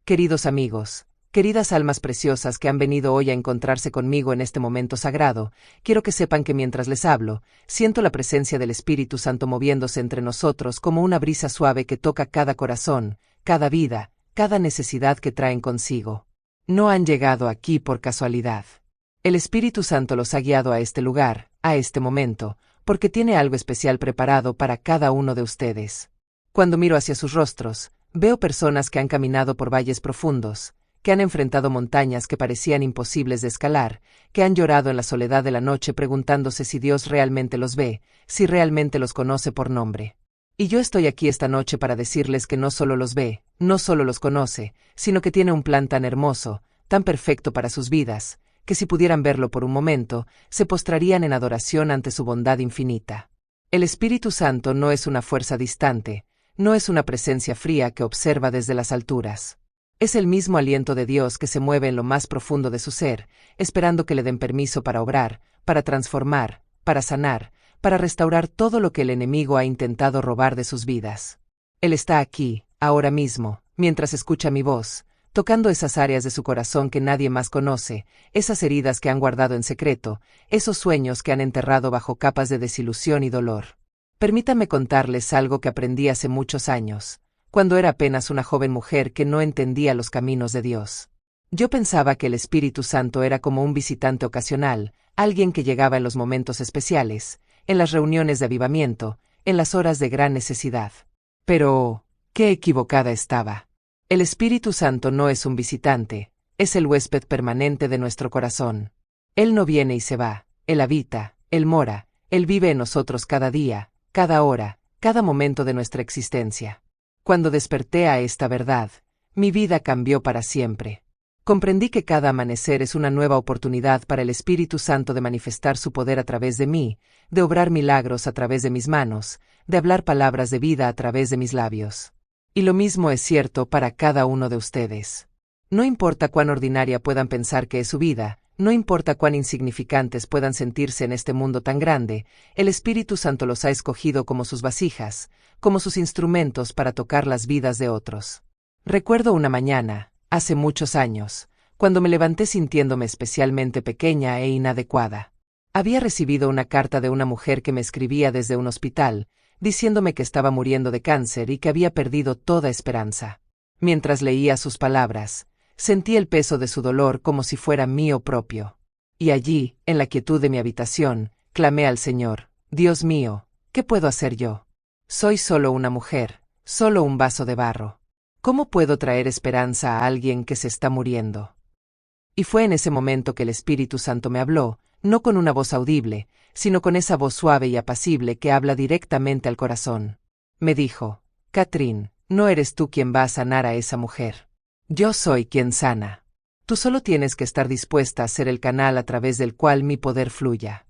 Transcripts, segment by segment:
Queridos amigos, queridas almas preciosas que han venido hoy a encontrarse conmigo en este momento sagrado, quiero que sepan que mientras les hablo, siento la presencia del Espíritu Santo moviéndose entre nosotros como una brisa suave que toca cada corazón, cada vida, cada necesidad que traen consigo. No han llegado aquí por casualidad. El Espíritu Santo los ha guiado a este lugar, a este momento, porque tiene algo especial preparado para cada uno de ustedes. Cuando miro hacia sus rostros, veo personas que han caminado por valles profundos, que han enfrentado montañas que parecían imposibles de escalar, que han llorado en la soledad de la noche preguntándose si Dios realmente los ve, si realmente los conoce por nombre. Y yo estoy aquí esta noche para decirles que no solo los ve, no solo los conoce, sino que tiene un plan tan hermoso, tan perfecto para sus vidas, que si pudieran verlo por un momento, se postrarían en adoración ante su bondad infinita. El Espíritu Santo no es una fuerza distante, no es una presencia fría que observa desde las alturas. Es el mismo aliento de Dios que se mueve en lo más profundo de su ser, esperando que le den permiso para obrar, para transformar, para sanar, para restaurar todo lo que el enemigo ha intentado robar de sus vidas. Él está aquí, ahora mismo, mientras escucha mi voz, tocando esas áreas de su corazón que nadie más conoce, esas heridas que han guardado en secreto, esos sueños que han enterrado bajo capas de desilusión y dolor. Permítanme contarles algo que aprendí hace muchos años, cuando era apenas una joven mujer que no entendía los caminos de Dios. Yo pensaba que el Espíritu Santo era como un visitante ocasional, alguien que llegaba en los momentos especiales, en las reuniones de avivamiento, en las horas de gran necesidad. Pero, qué equivocada estaba. El Espíritu Santo no es un visitante, es el huésped permanente de nuestro corazón. Él no viene y se va, Él habita, Él mora, Él vive en nosotros cada día, cada hora, cada momento de nuestra existencia. Cuando desperté a esta verdad, mi vida cambió para siempre. Comprendí que cada amanecer es una nueva oportunidad para el Espíritu Santo de manifestar su poder a través de mí, de obrar milagros a través de mis manos, de hablar palabras de vida a través de mis labios. Y lo mismo es cierto para cada uno de ustedes. No importa cuán ordinaria puedan pensar que es su vida, no importa cuán insignificantes puedan sentirse en este mundo tan grande, el Espíritu Santo los ha escogido como sus vasijas, como sus instrumentos para tocar las vidas de otros. Recuerdo una mañana, hace muchos años, cuando me levanté sintiéndome especialmente pequeña e inadecuada. Había recibido una carta de una mujer que me escribía desde un hospital, diciéndome que estaba muriendo de cáncer y que había perdido toda esperanza. Mientras leía sus palabras, sentí el peso de su dolor como si fuera mío propio. Y allí, en la quietud de mi habitación, clamé al Señor: Dios mío, ¿qué puedo hacer yo? Soy solo una mujer, solo un vaso de barro. ¿Cómo puedo traer esperanza a alguien que se está muriendo? Y fue en ese momento que el Espíritu Santo me habló, no con una voz audible, sino con esa voz suave y apacible que habla directamente al corazón. Me dijo: Catherine, no eres tú quien va a sanar a esa mujer. Yo soy quien sana. Tú solo tienes que estar dispuesta a ser el canal a través del cual mi poder fluya.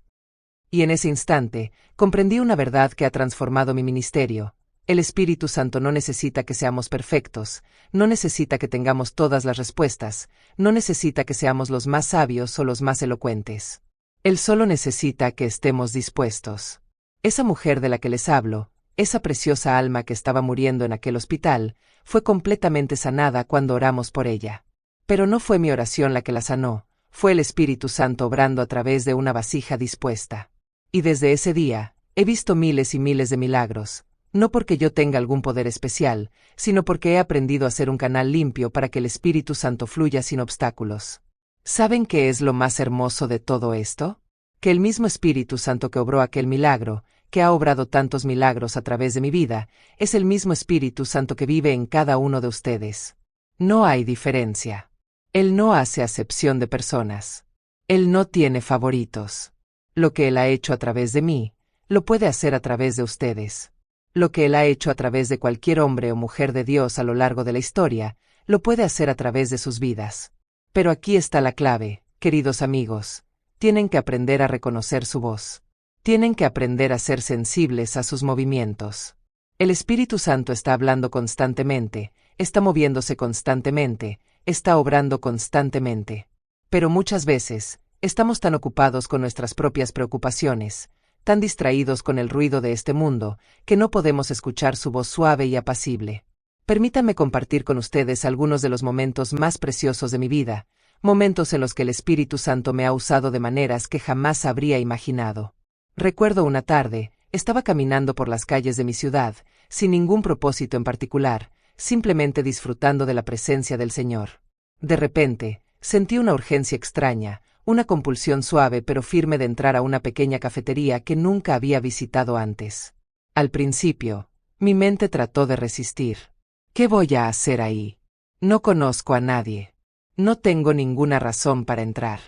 Y en ese instante, comprendí una verdad que ha transformado mi ministerio. El Espíritu Santo no necesita que seamos perfectos, no necesita que tengamos todas las respuestas, no necesita que seamos los más sabios o los más elocuentes. Él solo necesita que estemos dispuestos. Esa mujer de la que les hablo, esa preciosa alma que estaba muriendo en aquel hospital, fue completamente sanada cuando oramos por ella. Pero no fue mi oración la que la sanó, fue el Espíritu Santo obrando a través de una vasija dispuesta. Y desde ese día, he visto miles y miles de milagros, no porque yo tenga algún poder especial, sino porque he aprendido a ser un canal limpio para que el Espíritu Santo fluya sin obstáculos. ¿Saben qué es lo más hermoso de todo esto? Que el mismo Espíritu Santo que obró aquel milagro, que ha obrado tantos milagros a través de mi vida, es el mismo Espíritu Santo que vive en cada uno de ustedes. No hay diferencia. Él no hace acepción de personas. Él no tiene favoritos. Lo que Él ha hecho a través de mí, lo puede hacer a través de ustedes. Lo que Él ha hecho a través de cualquier hombre o mujer de Dios a lo largo de la historia, lo puede hacer a través de sus vidas. Pero aquí está la clave, queridos amigos. Tienen que aprender a reconocer su voz. Tienen que aprender a ser sensibles a sus movimientos. El Espíritu Santo está hablando constantemente, está moviéndose constantemente, está obrando constantemente. Pero muchas veces, estamos tan ocupados con nuestras propias preocupaciones, tan distraídos con el ruido de este mundo, que no podemos escuchar su voz suave y apacible. Permítanme compartir con ustedes algunos de los momentos más preciosos de mi vida, momentos en los que el Espíritu Santo me ha usado de maneras que jamás habría imaginado. Recuerdo una tarde, estaba caminando por las calles de mi ciudad, sin ningún propósito en particular, simplemente disfrutando de la presencia del Señor. De repente, sentí una urgencia extraña, una compulsión suave pero firme de entrar a una pequeña cafetería que nunca había visitado antes. Al principio, mi mente trató de resistir. ¿Qué voy a hacer ahí? No conozco a nadie. No tengo ninguna razón para entrar.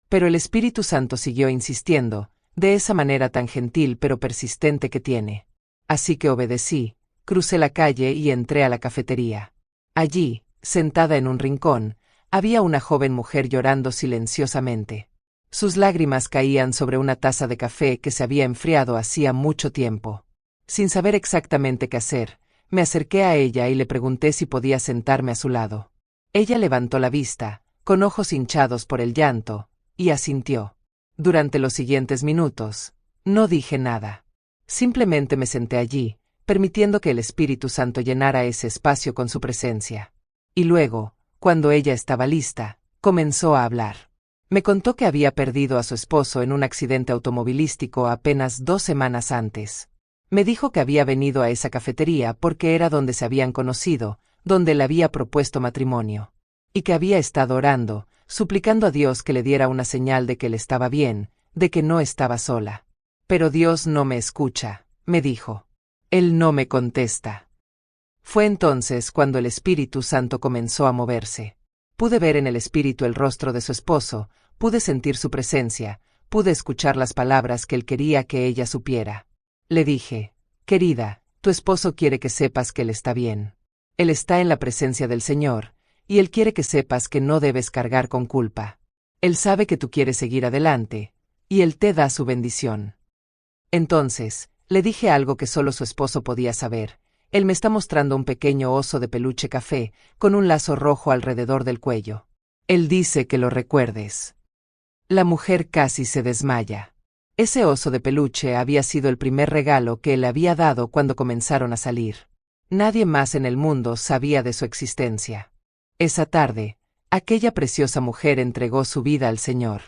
Pero el Espíritu Santo siguió insistiendo, de esa manera tan gentil pero persistente que tiene. Así que obedecí, crucé la calle y entré a la cafetería. Allí, sentada en un rincón, había una joven mujer llorando silenciosamente. Sus lágrimas caían sobre una taza de café que se había enfriado hacía mucho tiempo. Sin saber exactamente qué hacer, me acerqué a ella y le pregunté si podía sentarme a su lado. Ella levantó la vista, con ojos hinchados por el llanto, y asintió. Durante los siguientes minutos, no dije nada. Simplemente me senté allí, permitiendo que el Espíritu Santo llenara ese espacio con su presencia. Y luego, cuando ella estaba lista, comenzó a hablar. Me contó que había perdido a su esposo en un accidente automovilístico apenas 2 semanas antes. Me dijo que había venido a esa cafetería porque era donde se habían conocido, donde le había propuesto matrimonio. Y que había estado orando, suplicando a Dios que le diera una señal de que él estaba bien, de que no estaba sola. Pero Dios no me escucha, me dijo. Él no me contesta. Fue entonces cuando el Espíritu Santo comenzó a moverse. Pude ver en el Espíritu el rostro de su esposo, pude sentir su presencia, pude escuchar las palabras que él quería que ella supiera. Le dije, querida, tu esposo quiere que sepas que él está bien. Él está en la presencia del Señor, y él quiere que sepas que no debes cargar con culpa. Él sabe que tú quieres seguir adelante, y él te da su bendición. Entonces, le dije algo que solo su esposo podía saber. Él me está mostrando un pequeño oso de peluche café, con un lazo rojo alrededor del cuello. Él dice que lo recuerdes. La mujer casi se desmaya. Ese oso de peluche había sido el primer regalo que él le había dado cuando comenzaron a salir. Nadie más en el mundo sabía de su existencia. Esa tarde, aquella preciosa mujer entregó su vida al Señor.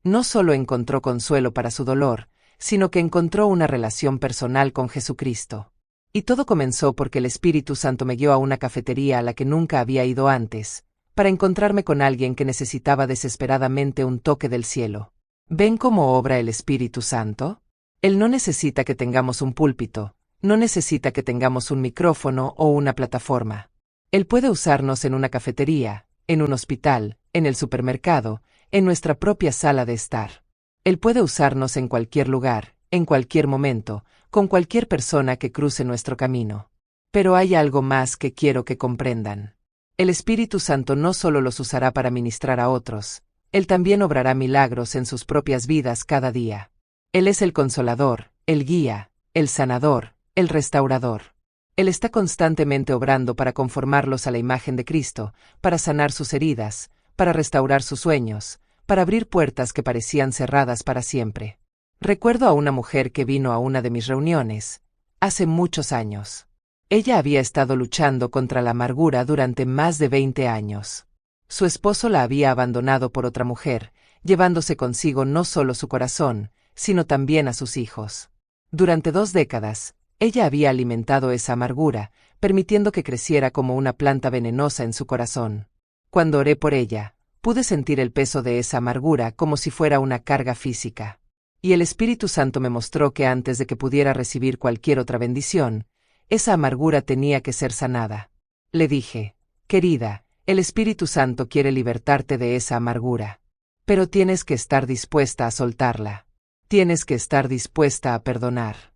No solo encontró consuelo para su dolor, sino que encontró una relación personal con Jesucristo. Y todo comenzó porque el Espíritu Santo me guió a una cafetería a la que nunca había ido antes, para encontrarme con alguien que necesitaba desesperadamente un toque del cielo. ¿Ven cómo obra el Espíritu Santo? Él no necesita que tengamos un púlpito, no necesita que tengamos un micrófono o una plataforma. Él puede usarnos en una cafetería, en un hospital, en el supermercado, en nuestra propia sala de estar. Él puede usarnos en cualquier lugar, en cualquier momento, con cualquier persona que cruce nuestro camino. Pero hay algo más que quiero que comprendan. El Espíritu Santo no solo los usará para ministrar a otros, Él también obrará milagros en sus propias vidas cada día. Él es el consolador, el guía, el sanador, el restaurador. Él está constantemente obrando para conformarlos a la imagen de Cristo, para sanar sus heridas, para restaurar sus sueños, para abrir puertas que parecían cerradas para siempre. Recuerdo a una mujer que vino a una de mis reuniones, hace muchos años. Ella había estado luchando contra la amargura durante más de 20 años. Su esposo la había abandonado por otra mujer, llevándose consigo no solo su corazón, sino también a sus hijos. Durante 2 décadas, ella había alimentado esa amargura, permitiendo que creciera como una planta venenosa en su corazón. Cuando oré por ella, pude sentir el peso de esa amargura como si fuera una carga física. Y el Espíritu Santo me mostró que antes de que pudiera recibir cualquier otra bendición, esa amargura tenía que ser sanada. Le dije, querida, el Espíritu Santo quiere libertarte de esa amargura. Pero tienes que estar dispuesta a soltarla. Tienes que estar dispuesta a perdonar.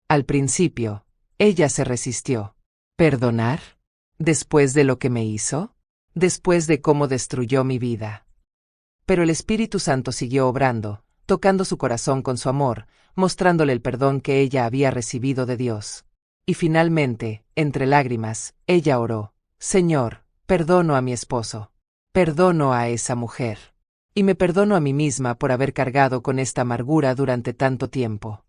Al principio, ella se resistió. ¿Perdonar? ¿Después de lo que me hizo? ¿Después de cómo destruyó mi vida? Pero el Espíritu Santo siguió obrando, tocando su corazón con su amor, mostrándole el perdón que ella había recibido de Dios. Y finalmente, entre lágrimas, ella oró, Señor, perdono a mi esposo. Perdono a esa mujer. Y me perdono a mí misma por haber cargado con esta amargura durante tanto tiempo.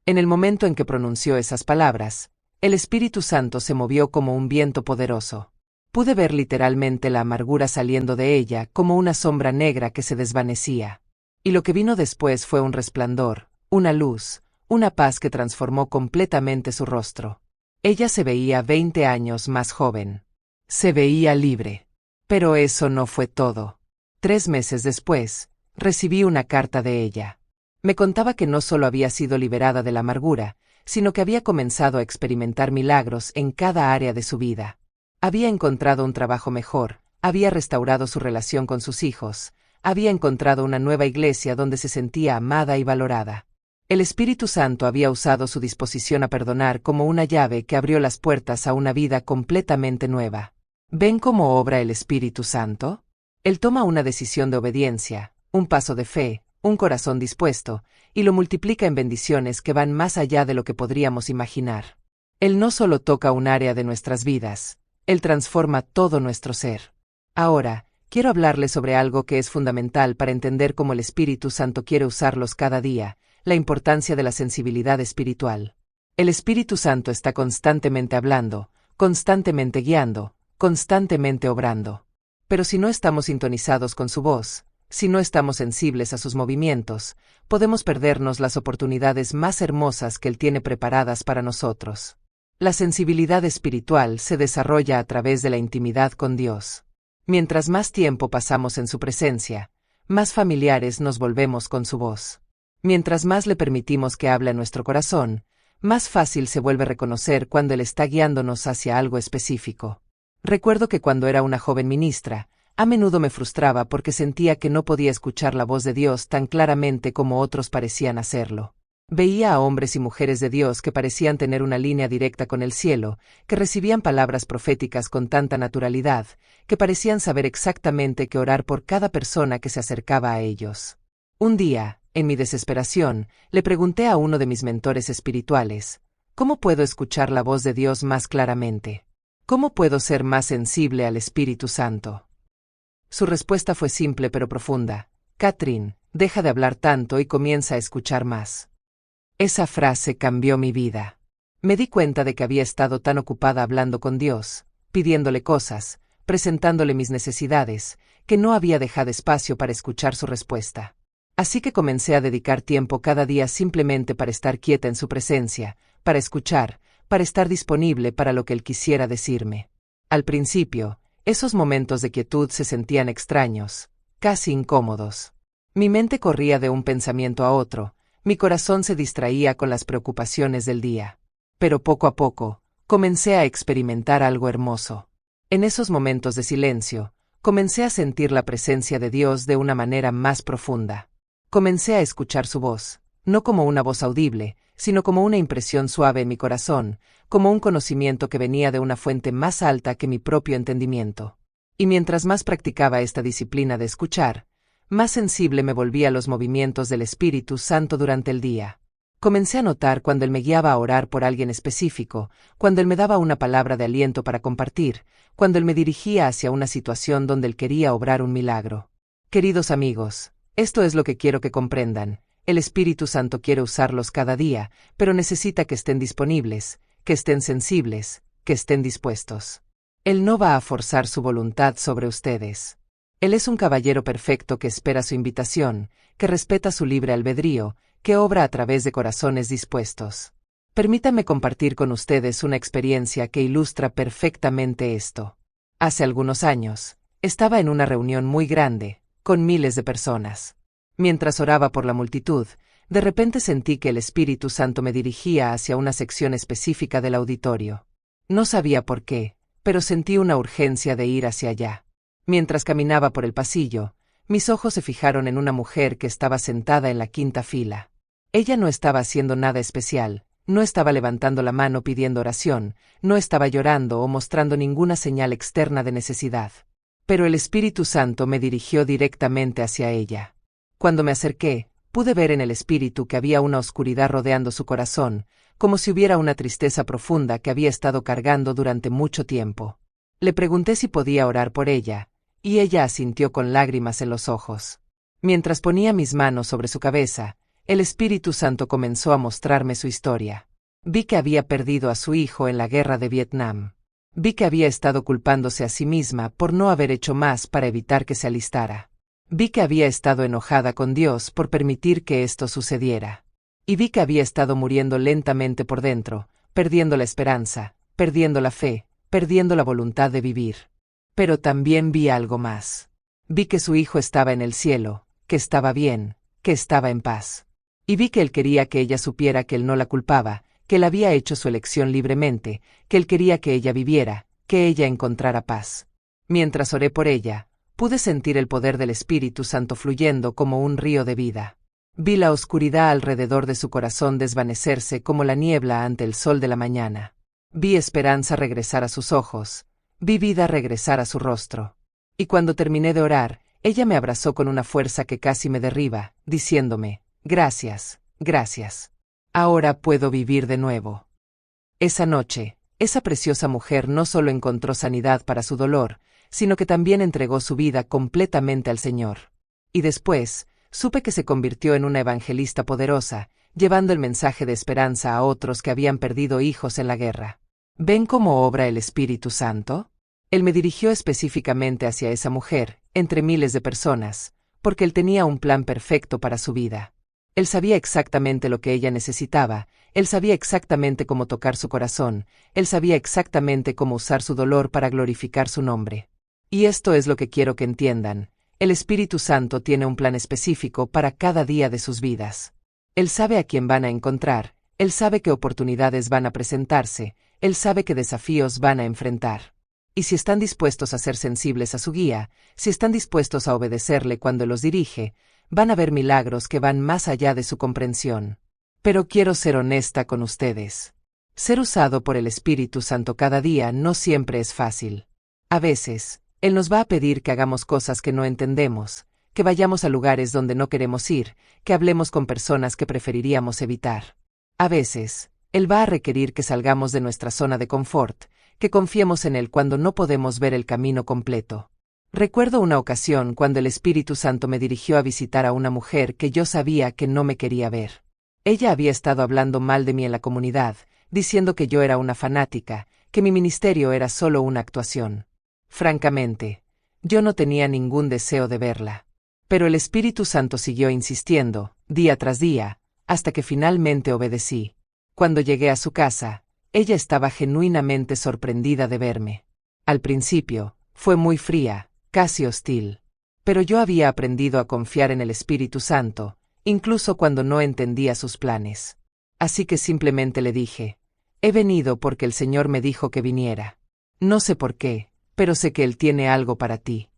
En el momento en que pronunció esas palabras, El Espíritu Santo se movió como un viento poderoso. Pude ver literalmente la amargura saliendo de ella como una sombra negra que se desvanecía. Y lo que vino después fue un resplandor, una luz, una paz que transformó completamente su rostro. Ella se veía 20 años más joven. Se veía libre. Pero eso no fue todo. 3 meses después, recibí una carta de ella. Me contaba que no solo había sido liberada de la amargura, sino que había comenzado a experimentar milagros en cada área de su vida. Había encontrado un trabajo mejor, había restaurado su relación con sus hijos, había encontrado una nueva iglesia donde se sentía amada y valorada. El Espíritu Santo había usado su disposición a perdonar como una llave que abrió las puertas a una vida completamente nueva. ¿Ven cómo obra el Espíritu Santo? Él toma una decisión de obediencia, un paso de fe, un corazón dispuesto, y lo multiplica en bendiciones que van más allá de lo que podríamos imaginar. Él no solo toca un área de nuestras vidas, Él transforma todo nuestro ser. Ahora, quiero hablarles sobre algo que es fundamental para entender cómo el Espíritu Santo quiere usarlos cada día, la importancia de la sensibilidad espiritual. El Espíritu Santo está constantemente hablando, constantemente guiando, constantemente obrando. Pero si no estamos sintonizados con su voz, si no estamos sensibles a sus movimientos, podemos perdernos las oportunidades más hermosas que Él tiene preparadas para nosotros. La sensibilidad espiritual se desarrolla a través de la intimidad con Dios. Mientras más tiempo pasamos en su presencia, más familiares nos volvemos con su voz. Mientras más le permitimos que hable a nuestro corazón, más fácil se vuelve reconocer cuando Él está guiándonos hacia algo específico. Recuerdo que cuando era una joven ministra, a menudo me frustraba porque sentía que no podía escuchar la voz de Dios tan claramente como otros parecían hacerlo. Veía a hombres y mujeres de Dios que parecían tener una línea directa con el cielo, que recibían palabras proféticas con tanta naturalidad, que parecían saber exactamente qué orar por cada persona que se acercaba a ellos. Un día, en mi desesperación, le pregunté a uno de mis mentores espirituales, ¿cómo puedo escuchar la voz de Dios más claramente? ¿Cómo puedo ser más sensible al Espíritu Santo? Su respuesta fue simple pero profunda. Catherine, deja de hablar tanto y comienza a escuchar más. Esa frase cambió mi vida. Me di cuenta de que había estado tan ocupada hablando con Dios, pidiéndole cosas, presentándole mis necesidades, que no había dejado espacio para escuchar su respuesta. Así que comencé a dedicar tiempo cada día simplemente para estar quieta en su presencia, para escuchar, para estar disponible para lo que Él quisiera decirme. Al principio, esos momentos de quietud se sentían extraños, casi incómodos. Mi mente corría de un pensamiento a otro, mi corazón se distraía con las preocupaciones del día. Pero poco a poco, comencé a experimentar algo hermoso. En esos momentos de silencio, comencé a sentir la presencia de Dios de una manera más profunda. Comencé a escuchar su voz, no como una voz audible, sino como una impresión suave en mi corazón, como un conocimiento que venía de una fuente más alta que mi propio entendimiento. Y mientras más practicaba esta disciplina de escuchar, más sensible me volví a los movimientos del Espíritu Santo durante el día. Comencé a notar cuando Él me guiaba a orar por alguien específico, cuando Él me daba una palabra de aliento para compartir, cuando Él me dirigía hacia una situación donde Él quería obrar un milagro. Queridos amigos, esto es lo que quiero que comprendan. El Espíritu Santo quiere usarlos cada día, pero necesita que estén disponibles, que estén sensibles, que estén dispuestos. Él no va a forzar su voluntad sobre ustedes. Él es un caballero perfecto que espera su invitación, que respeta su libre albedrío, que obra a través de corazones dispuestos. Permítanme compartir con ustedes una experiencia que ilustra perfectamente esto. Hace algunos años, estaba en una reunión muy grande, con miles de personas. Mientras oraba por la multitud, de repente sentí que el Espíritu Santo me dirigía hacia una sección específica del auditorio. No sabía por qué, pero sentí una urgencia de ir hacia allá. Mientras caminaba por el pasillo, mis ojos se fijaron en una mujer que estaba sentada en la quinta fila. Ella no estaba haciendo nada especial, no estaba levantando la mano pidiendo oración, no estaba llorando o mostrando ninguna señal externa de necesidad. Pero el Espíritu Santo me dirigió directamente hacia ella. Cuando me acerqué, pude ver en el espíritu que había una oscuridad rodeando su corazón, como si hubiera una tristeza profunda que había estado cargando durante mucho tiempo. Le pregunté si podía orar por ella, y ella asintió con lágrimas en los ojos. Mientras ponía mis manos sobre su cabeza, el Espíritu Santo comenzó a mostrarme su historia. Vi que había perdido a su hijo en la guerra de Vietnam. Vi que había estado culpándose a sí misma por no haber hecho más para evitar que se alistara. Vi que había estado enojada con Dios por permitir que esto sucediera. Y vi que había estado muriendo lentamente por dentro, perdiendo la esperanza, perdiendo la fe, perdiendo la voluntad de vivir. Pero también vi algo más. Vi que su hijo estaba en el cielo, que estaba bien, que estaba en paz. Y vi que él quería que ella supiera que él no la culpaba, que él había hecho su elección libremente, que él quería que ella viviera, que ella encontrara paz. Mientras oré por ella, pude sentir el poder del Espíritu Santo fluyendo como un río de vida. Vi la oscuridad alrededor de su corazón desvanecerse como la niebla ante el sol de la mañana. Vi esperanza regresar a sus ojos, vi vida regresar a su rostro. Y cuando terminé de orar, ella me abrazó con una fuerza que casi me derriba, diciéndome, gracias, gracias. Ahora puedo vivir de nuevo. Esa noche, esa preciosa mujer no solo encontró sanidad para su dolor, sino que también entregó su vida completamente al Señor. Y después, supe que se convirtió en una evangelista poderosa, llevando el mensaje de esperanza a otros que habían perdido hijos en la guerra. ¿Ven cómo obra el Espíritu Santo? Él me dirigió específicamente hacia esa mujer, entre miles de personas, porque él tenía un plan perfecto para su vida. Él sabía exactamente lo que ella necesitaba, él sabía exactamente cómo tocar su corazón, él sabía exactamente cómo usar su dolor para glorificar su nombre. Y esto es lo que quiero que entiendan, el Espíritu Santo tiene un plan específico para cada día de sus vidas. Él sabe a quién van a encontrar, él sabe qué oportunidades van a presentarse, él sabe qué desafíos van a enfrentar. Y si están dispuestos a ser sensibles a su guía, si están dispuestos a obedecerle cuando los dirige, van a ver milagros que van más allá de su comprensión. Pero quiero ser honesta con ustedes. Ser usado por el Espíritu Santo cada día no siempre es fácil. A veces, Él nos va a pedir que hagamos cosas que no entendemos, que vayamos a lugares donde no queremos ir, que hablemos con personas que preferiríamos evitar. A veces, Él va a requerir que salgamos de nuestra zona de confort, que confiemos en Él cuando no podemos ver el camino completo. Recuerdo una ocasión cuando el Espíritu Santo me dirigió a visitar a una mujer que yo sabía que no me quería ver. Ella había estado hablando mal de mí en la comunidad, diciendo que yo era una fanática, que mi ministerio era solo una actuación. Francamente, yo no tenía ningún deseo de verla. Pero el Espíritu Santo siguió insistiendo, día tras día, hasta que finalmente obedecí. Cuando llegué a su casa, ella estaba genuinamente sorprendida de verme. Al principio, fue muy fría, casi hostil. Pero yo había aprendido a confiar en el Espíritu Santo, incluso cuando no entendía sus planes. Así que simplemente le dije, he venido porque el Señor me dijo que viniera. No sé por qué, pero sé que Él tiene algo para ti.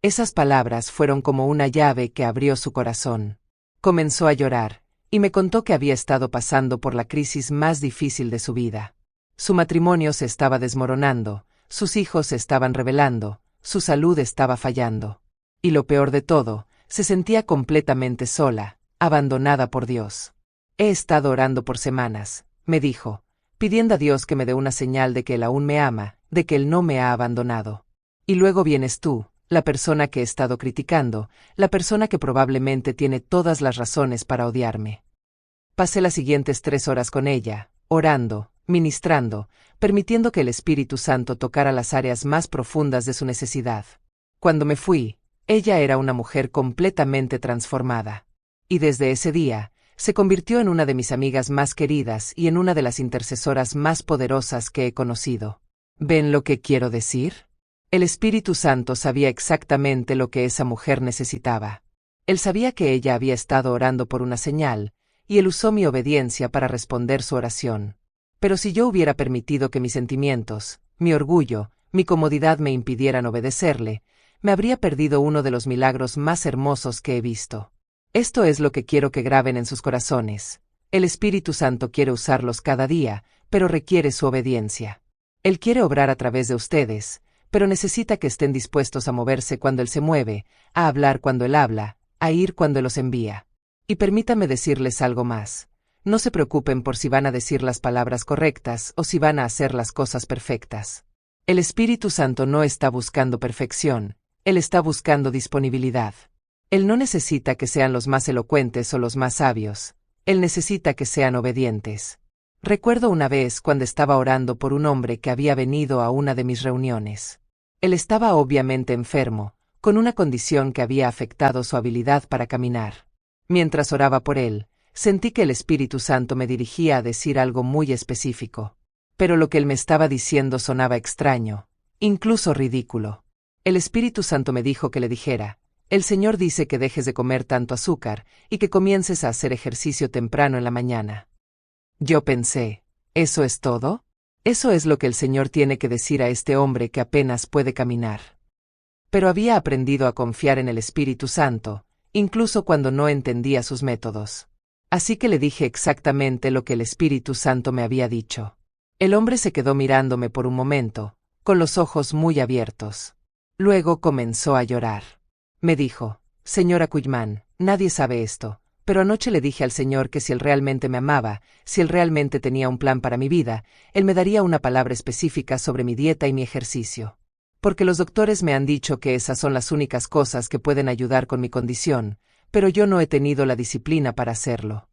Esas palabras fueron como una llave que abrió su corazón. Comenzó a llorar, y me contó que había estado pasando por la crisis más difícil de su vida. Su matrimonio se estaba desmoronando, sus hijos se estaban rebelando, su salud estaba fallando. Y lo peor de todo, se sentía completamente sola, abandonada por Dios. He estado orando por semanas, me dijo, pidiendo a Dios que me dé una señal de que Él aún me ama, de que Él no me ha abandonado. Y luego vienes tú, la persona que he estado criticando, la persona que probablemente tiene todas las razones para odiarme. Pasé las siguientes 3 horas con ella, orando, ministrando, permitiendo que el Espíritu Santo tocara las áreas más profundas de su necesidad. Cuando me fui, ella era una mujer completamente transformada. Y desde ese día, se convirtió en una de mis amigas más queridas y en una de las intercesoras más poderosas que he conocido. ¿Ven lo que quiero decir? El Espíritu Santo sabía exactamente lo que esa mujer necesitaba. Él sabía que ella había estado orando por una señal, y Él usó mi obediencia para responder su oración. Pero si yo hubiera permitido que mis sentimientos, mi orgullo, mi comodidad me impidieran obedecerle, me habría perdido uno de los milagros más hermosos que he visto. Esto es lo que quiero que graben en sus corazones. El Espíritu Santo quiere usarlos cada día, pero requiere su obediencia. Él quiere obrar a través de ustedes, pero necesita que estén dispuestos a moverse cuando Él se mueve, a hablar cuando Él habla, a ir cuando Él los envía. Y permítame decirles algo más. No se preocupen por si van a decir las palabras correctas o si van a hacer las cosas perfectas. El Espíritu Santo no está buscando perfección, Él está buscando disponibilidad. Él no necesita que sean los más elocuentes o los más sabios, Él necesita que sean obedientes. Recuerdo una vez cuando estaba orando por un hombre que había venido a una de mis reuniones. Él estaba obviamente enfermo, con una condición que había afectado su habilidad para caminar. Mientras oraba por él, sentí que el Espíritu Santo me dirigía a decir algo muy específico. Pero lo que él me estaba diciendo sonaba extraño, incluso ridículo. El Espíritu Santo me dijo que le dijera: el Señor dice que dejes de comer tanto azúcar y que comiences a hacer ejercicio temprano en la mañana. Yo pensé, ¿eso es todo? Eso es lo que el Señor tiene que decir a este hombre que apenas puede caminar. Pero había aprendido a confiar en el Espíritu Santo, incluso cuando no entendía sus métodos. Así que le dije exactamente lo que el Espíritu Santo me había dicho. El hombre se quedó mirándome por un momento, con los ojos muy abiertos. Luego comenzó a llorar. Me dijo: Señora Kujman, nadie sabe esto, pero anoche le dije al Señor que si Él realmente me amaba, si Él realmente tenía un plan para mi vida, Él me daría una palabra específica sobre mi dieta y mi ejercicio. Porque los doctores me han dicho que esas son las únicas cosas que pueden ayudar con mi condición, pero yo no he tenido la disciplina para hacerlo.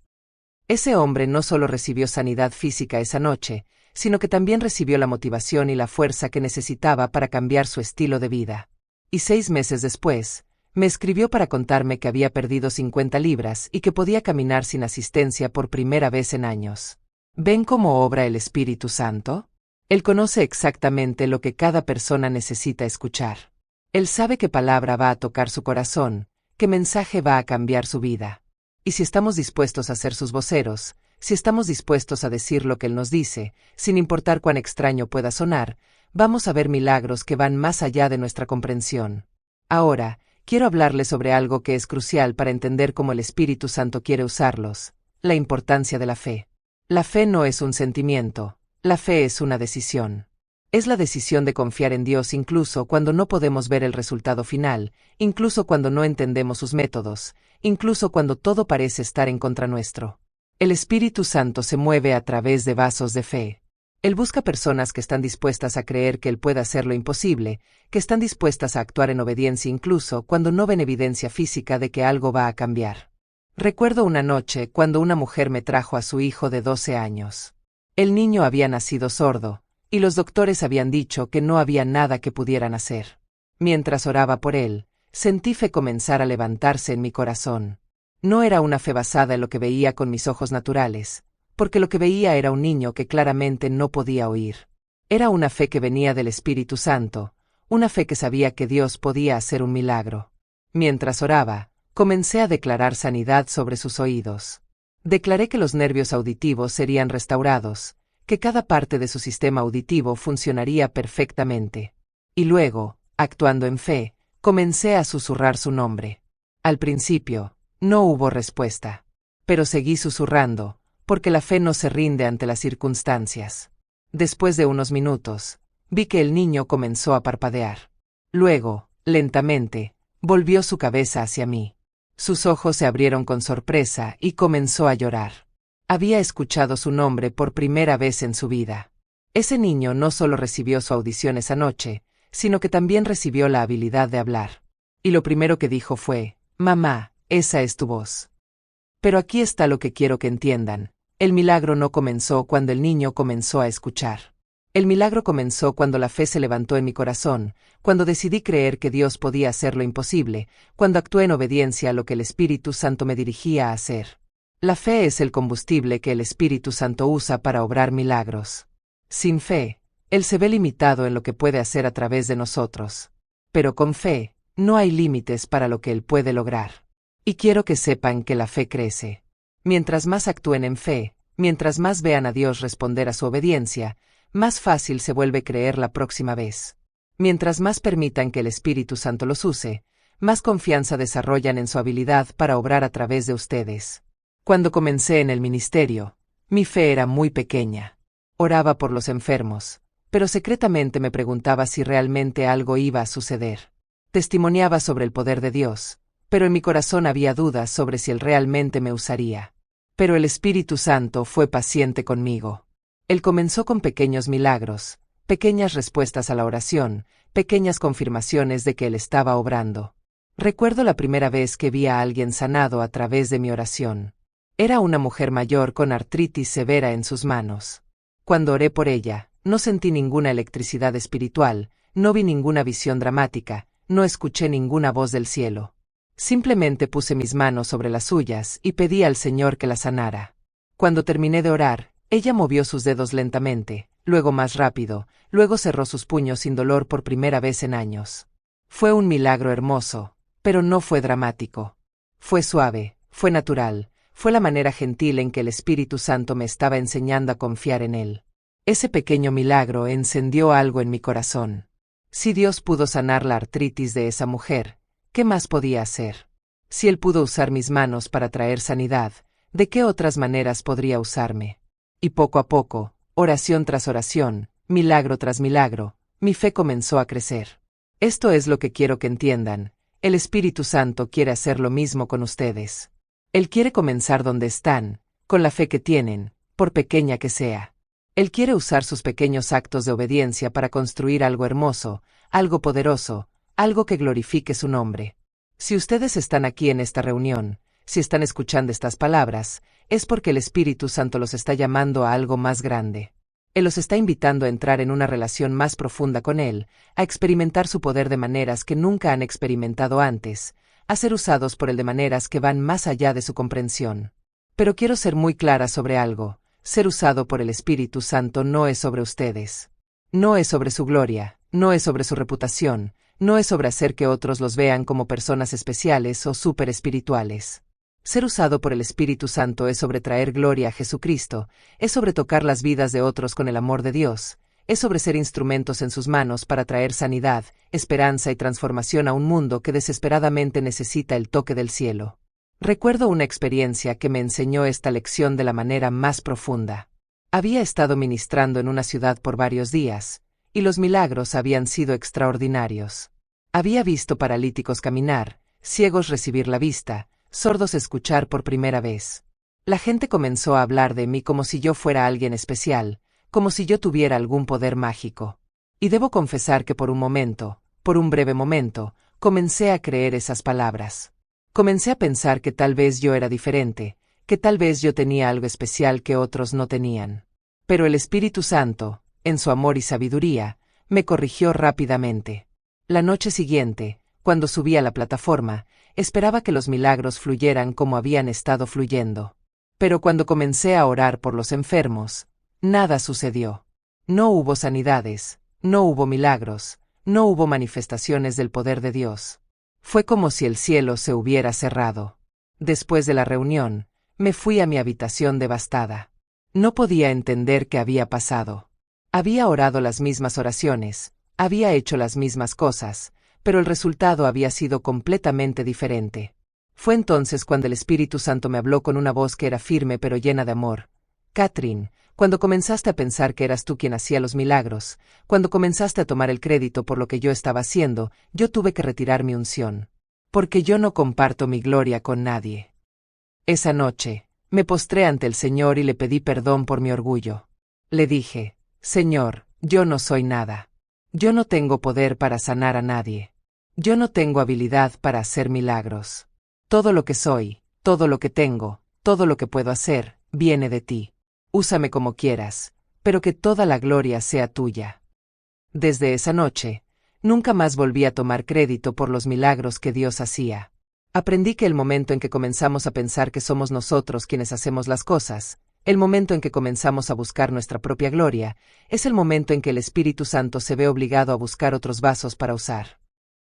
Ese hombre no solo recibió sanidad física esa noche, sino que también recibió la motivación y la fuerza que necesitaba para cambiar su estilo de vida. Y 6 meses después, me escribió para contarme que había perdido 50 libras y que podía caminar sin asistencia por primera vez en años. ¿Ven cómo obra el Espíritu Santo? Él conoce exactamente lo que cada persona necesita escuchar. Él sabe qué palabra va a tocar su corazón, qué mensaje va a cambiar su vida. Y si estamos dispuestos a ser sus voceros, si estamos dispuestos a decir lo que Él nos dice, sin importar cuán extraño pueda sonar, vamos a ver milagros que van más allá de nuestra comprensión. Ahora, quiero hablarles sobre algo que es crucial para entender cómo el Espíritu Santo quiere usarlos: la importancia de la fe. La fe no es un sentimiento, la fe es una decisión. Es la decisión de confiar en Dios incluso cuando no podemos ver el resultado final, incluso cuando no entendemos sus métodos, incluso cuando todo parece estar en contra nuestro. El Espíritu Santo se mueve a través de vasos de fe. Él busca personas que están dispuestas a creer que Él puede hacer lo imposible, que están dispuestas a actuar en obediencia incluso cuando no ven evidencia física de que algo va a cambiar. Recuerdo una noche cuando una mujer me trajo a su hijo de 12 años. El niño había nacido sordo, y los doctores habían dicho que no había nada que pudieran hacer. Mientras oraba por él, sentí fe comenzar a levantarse en mi corazón. No era una fe basada en lo que veía con mis ojos naturales, porque lo que veía era un niño que claramente no podía oír. Era una fe que venía del Espíritu Santo, una fe que sabía que Dios podía hacer un milagro. Mientras oraba, comencé a declarar sanidad sobre sus oídos. Declaré que los nervios auditivos serían restaurados, que cada parte de su sistema auditivo funcionaría perfectamente. Y luego, actuando en fe, comencé a susurrar su nombre. Al principio, no hubo respuesta. Pero seguí susurrando, porque la fe no se rinde ante las circunstancias. Después de unos minutos, vi que el niño comenzó a parpadear. Luego, lentamente, volvió su cabeza hacia mí. Sus ojos se abrieron con sorpresa y comenzó a llorar. Había escuchado su nombre por primera vez en su vida. Ese niño no solo recibió su audición esa noche, sino que también recibió la habilidad de hablar. Y lo primero que dijo fue: «Mamá, esa es tu voz». Pero aquí está lo que quiero que entiendan. El milagro no comenzó cuando el niño comenzó a escuchar. El milagro comenzó cuando la fe se levantó en mi corazón, cuando decidí creer que Dios podía hacer lo imposible, cuando actué en obediencia a lo que el Espíritu Santo me dirigía a hacer. La fe es el combustible que el Espíritu Santo usa para obrar milagros. Sin fe, Él se ve limitado en lo que puede hacer a través de nosotros. Pero con fe, no hay límites para lo que Él puede lograr. Y quiero que sepan que la fe crece. Mientras más actúen en fe, mientras más vean a Dios responder a su obediencia, más fácil se vuelve creer la próxima vez. Mientras más permitan que el Espíritu Santo los use, más confianza desarrollan en su habilidad para obrar a través de ustedes. Cuando comencé en el ministerio, mi fe era muy pequeña. Oraba por los enfermos, pero secretamente me preguntaba si realmente algo iba a suceder. Testimoniaba sobre el poder de Dios, pero en mi corazón había dudas sobre si Él realmente me usaría. Pero el Espíritu Santo fue paciente conmigo. Él comenzó con pequeños milagros, pequeñas respuestas a la oración, pequeñas confirmaciones de que Él estaba obrando. Recuerdo la primera vez que vi a alguien sanado a través de mi oración. Era una mujer mayor con artritis severa en sus manos. Cuando oré por ella, no sentí ninguna electricidad espiritual, no vi ninguna visión dramática, no escuché ninguna voz del cielo. Simplemente puse mis manos sobre las suyas y pedí al Señor que la sanara. Cuando terminé de orar, ella movió sus dedos lentamente, luego más rápido, luego cerró sus puños sin dolor por primera vez en años. Fue un milagro hermoso, pero no fue dramático. Fue suave, fue natural, fue la manera gentil en que el Espíritu Santo me estaba enseñando a confiar en Él. Ese pequeño milagro encendió algo en mi corazón. Si Dios pudo sanar la artritis de esa mujer, ¿qué más podía hacer? Si Él pudo usar mis manos para traer sanidad, ¿de qué otras maneras podría usarme? Y poco a poco, oración tras oración, milagro tras milagro, mi fe comenzó a crecer. Esto es lo que quiero que entiendan. El Espíritu Santo quiere hacer lo mismo con ustedes. Él quiere comenzar donde están, con la fe que tienen, por pequeña que sea. Él quiere usar sus pequeños actos de obediencia para construir algo hermoso, algo poderoso, algo que glorifique su nombre. Si ustedes están aquí en esta reunión, si están escuchando estas palabras, es porque el Espíritu Santo los está llamando a algo más grande. Él los está invitando a entrar en una relación más profunda con Él, a experimentar su poder de maneras que nunca han experimentado antes, a ser usados por Él de maneras que van más allá de su comprensión. Pero quiero ser muy clara sobre algo: ser usado por el Espíritu Santo no es sobre ustedes. No es sobre su gloria, no es sobre su reputación, no es sobre hacer que otros los vean como personas especiales o súper espirituales. Ser usado por el Espíritu Santo es sobre traer gloria a Jesucristo, es sobre tocar las vidas de otros con el amor de Dios, es sobre ser instrumentos en sus manos para traer sanidad, esperanza y transformación a un mundo que desesperadamente necesita el toque del cielo. Recuerdo una experiencia que me enseñó esta lección de la manera más profunda. Había estado ministrando en una ciudad por varios días, y los milagros habían sido extraordinarios. Había visto paralíticos caminar, ciegos recibir la vista, sordos escuchar por primera vez. La gente comenzó a hablar de mí como si yo fuera alguien especial, como si yo tuviera algún poder mágico. Y debo confesar que por un momento, por un breve momento, comencé a creer esas palabras. Comencé a pensar que tal vez yo era diferente, que tal vez yo tenía algo especial que otros no tenían. Pero el Espíritu Santo, en su amor y sabiduría, me corrigió rápidamente. La noche siguiente, cuando subí a la plataforma, esperaba que los milagros fluyeran como habían estado fluyendo. Pero cuando comencé a orar por los enfermos, nada sucedió. No hubo sanidades, no hubo milagros, no hubo manifestaciones del poder de Dios. Fue como si el cielo se hubiera cerrado. Después de la reunión, me fui a mi habitación devastada. No podía entender qué había pasado. Había orado las mismas oraciones, había hecho las mismas cosas, pero el resultado había sido completamente diferente. Fue entonces cuando el Espíritu Santo me habló con una voz que era firme pero llena de amor. Catherine, cuando comenzaste a pensar que eras tú quien hacía los milagros, cuando comenzaste a tomar el crédito por lo que yo estaba haciendo, yo tuve que retirar mi unción. Porque yo no comparto mi gloria con nadie. Esa noche, me postré ante el Señor y le pedí perdón por mi orgullo. Le dije: Señor, yo no soy nada. Yo no tengo poder para sanar a nadie. Yo no tengo habilidad para hacer milagros. Todo lo que soy, todo lo que tengo, todo lo que puedo hacer, viene de ti. Úsame como quieras, pero que toda la gloria sea tuya. Desde esa noche, nunca más volví a tomar crédito por los milagros que Dios hacía. Aprendí que el momento en que comenzamos a pensar que somos nosotros quienes hacemos las cosas, el momento en que comenzamos a buscar nuestra propia gloria, es el momento en que el Espíritu Santo se ve obligado a buscar otros vasos para usar.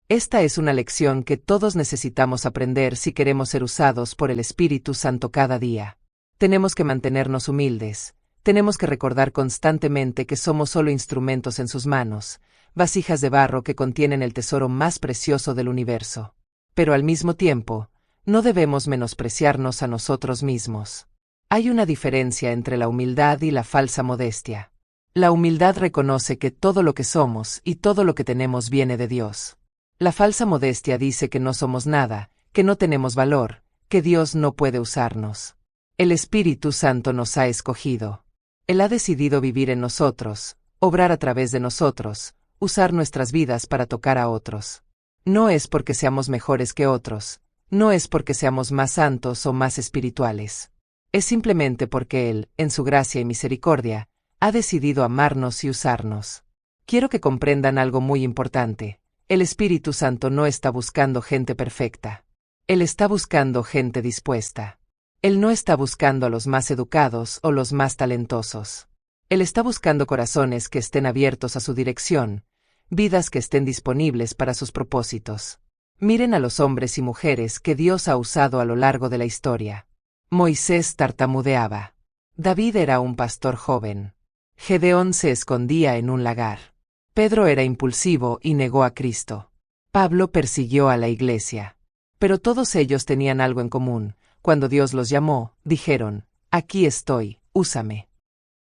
Esta es una lección que todos necesitamos aprender si queremos ser usados por el Espíritu Santo cada día. Tenemos que mantenernos humildes, tenemos que recordar constantemente que somos solo instrumentos en sus manos, vasijas de barro que contienen el tesoro más precioso del universo. Pero al mismo tiempo, no debemos menospreciarnos a nosotros mismos. Hay una diferencia entre la humildad y la falsa modestia. La humildad reconoce que todo lo que somos y todo lo que tenemos viene de Dios. La falsa modestia dice que no somos nada, que no tenemos valor, que Dios no puede usarnos. El Espíritu Santo nos ha escogido. Él ha decidido vivir en nosotros, obrar a través de nosotros, usar nuestras vidas para tocar a otros. No es porque seamos mejores que otros, no es porque seamos más santos o más espirituales. Es simplemente porque Él, en su gracia y misericordia, ha decidido amarnos y usarnos. Quiero que comprendan algo muy importante. El Espíritu Santo no está buscando gente perfecta. Él está buscando gente dispuesta. Él no está buscando a los más educados o los más talentosos. Él está buscando corazones que estén abiertos a su dirección, vidas que estén disponibles para sus propósitos. Miren a los hombres y mujeres que Dios ha usado a lo largo de la historia. Moisés tartamudeaba. David era un pastor joven. Gedeón se escondía en un lagar. Pedro era impulsivo y negó a Cristo. Pablo persiguió a la iglesia. Pero todos ellos tenían algo en común. Cuando Dios los llamó, dijeron, «Aquí estoy, úsame».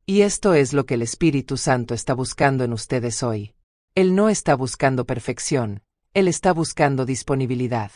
Y esto es lo que el Espíritu Santo está buscando en ustedes hoy. Él no está buscando perfección, Él está buscando disponibilidad.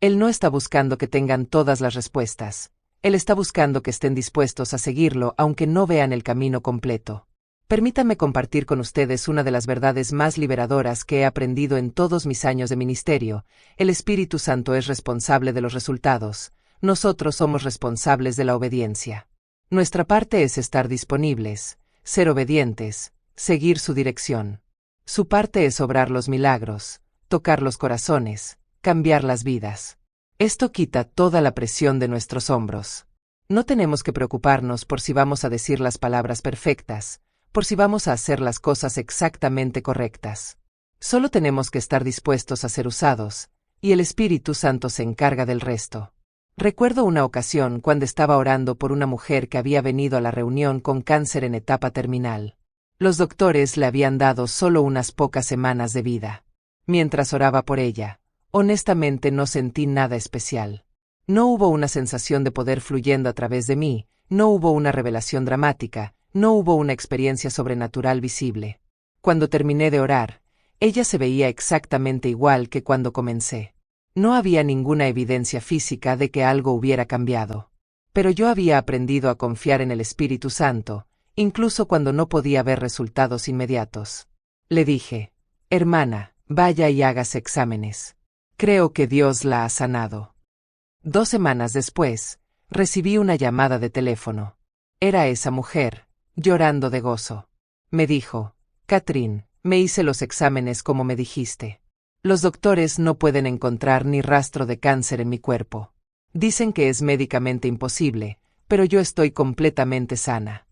Él no está buscando que tengan todas las respuestas. Él está buscando que estén dispuestos a seguirlo aunque no vean el camino completo. Permítanme compartir con ustedes una de las verdades más liberadoras que he aprendido en todos mis años de ministerio. El Espíritu Santo es responsable de los resultados. Nosotros somos responsables de la obediencia. Nuestra parte es estar disponibles, ser obedientes, seguir su dirección. Su parte es obrar los milagros, tocar los corazones, cambiar las vidas. Esto quita toda la presión de nuestros hombros. No tenemos que preocuparnos por si vamos a decir las palabras perfectas, por si vamos a hacer las cosas exactamente correctas. Solo tenemos que estar dispuestos a ser usados, y el Espíritu Santo se encarga del resto. Recuerdo una ocasión cuando estaba orando por una mujer que había venido a la reunión con cáncer en etapa terminal. Los doctores le habían dado solo unas pocas semanas de vida. Mientras oraba por ella, honestamente no sentí nada especial. No hubo una sensación de poder fluyendo a través de mí, no hubo una revelación dramática, no hubo una experiencia sobrenatural visible. Cuando terminé de orar, ella se veía exactamente igual que cuando comencé. No había ninguna evidencia física de que algo hubiera cambiado. Pero yo había aprendido a confiar en el Espíritu Santo, incluso cuando no podía ver resultados inmediatos. Le dije, hermana, vaya y hágase exámenes. Creo que Dios la ha sanado. 2 semanas después, recibí una llamada de teléfono. Era esa mujer, llorando de gozo. Me dijo, Catherine, me hice los exámenes como me dijiste. Los doctores no pueden encontrar ni rastro de cáncer en mi cuerpo. Dicen que es médicamente imposible, pero yo estoy completamente sana.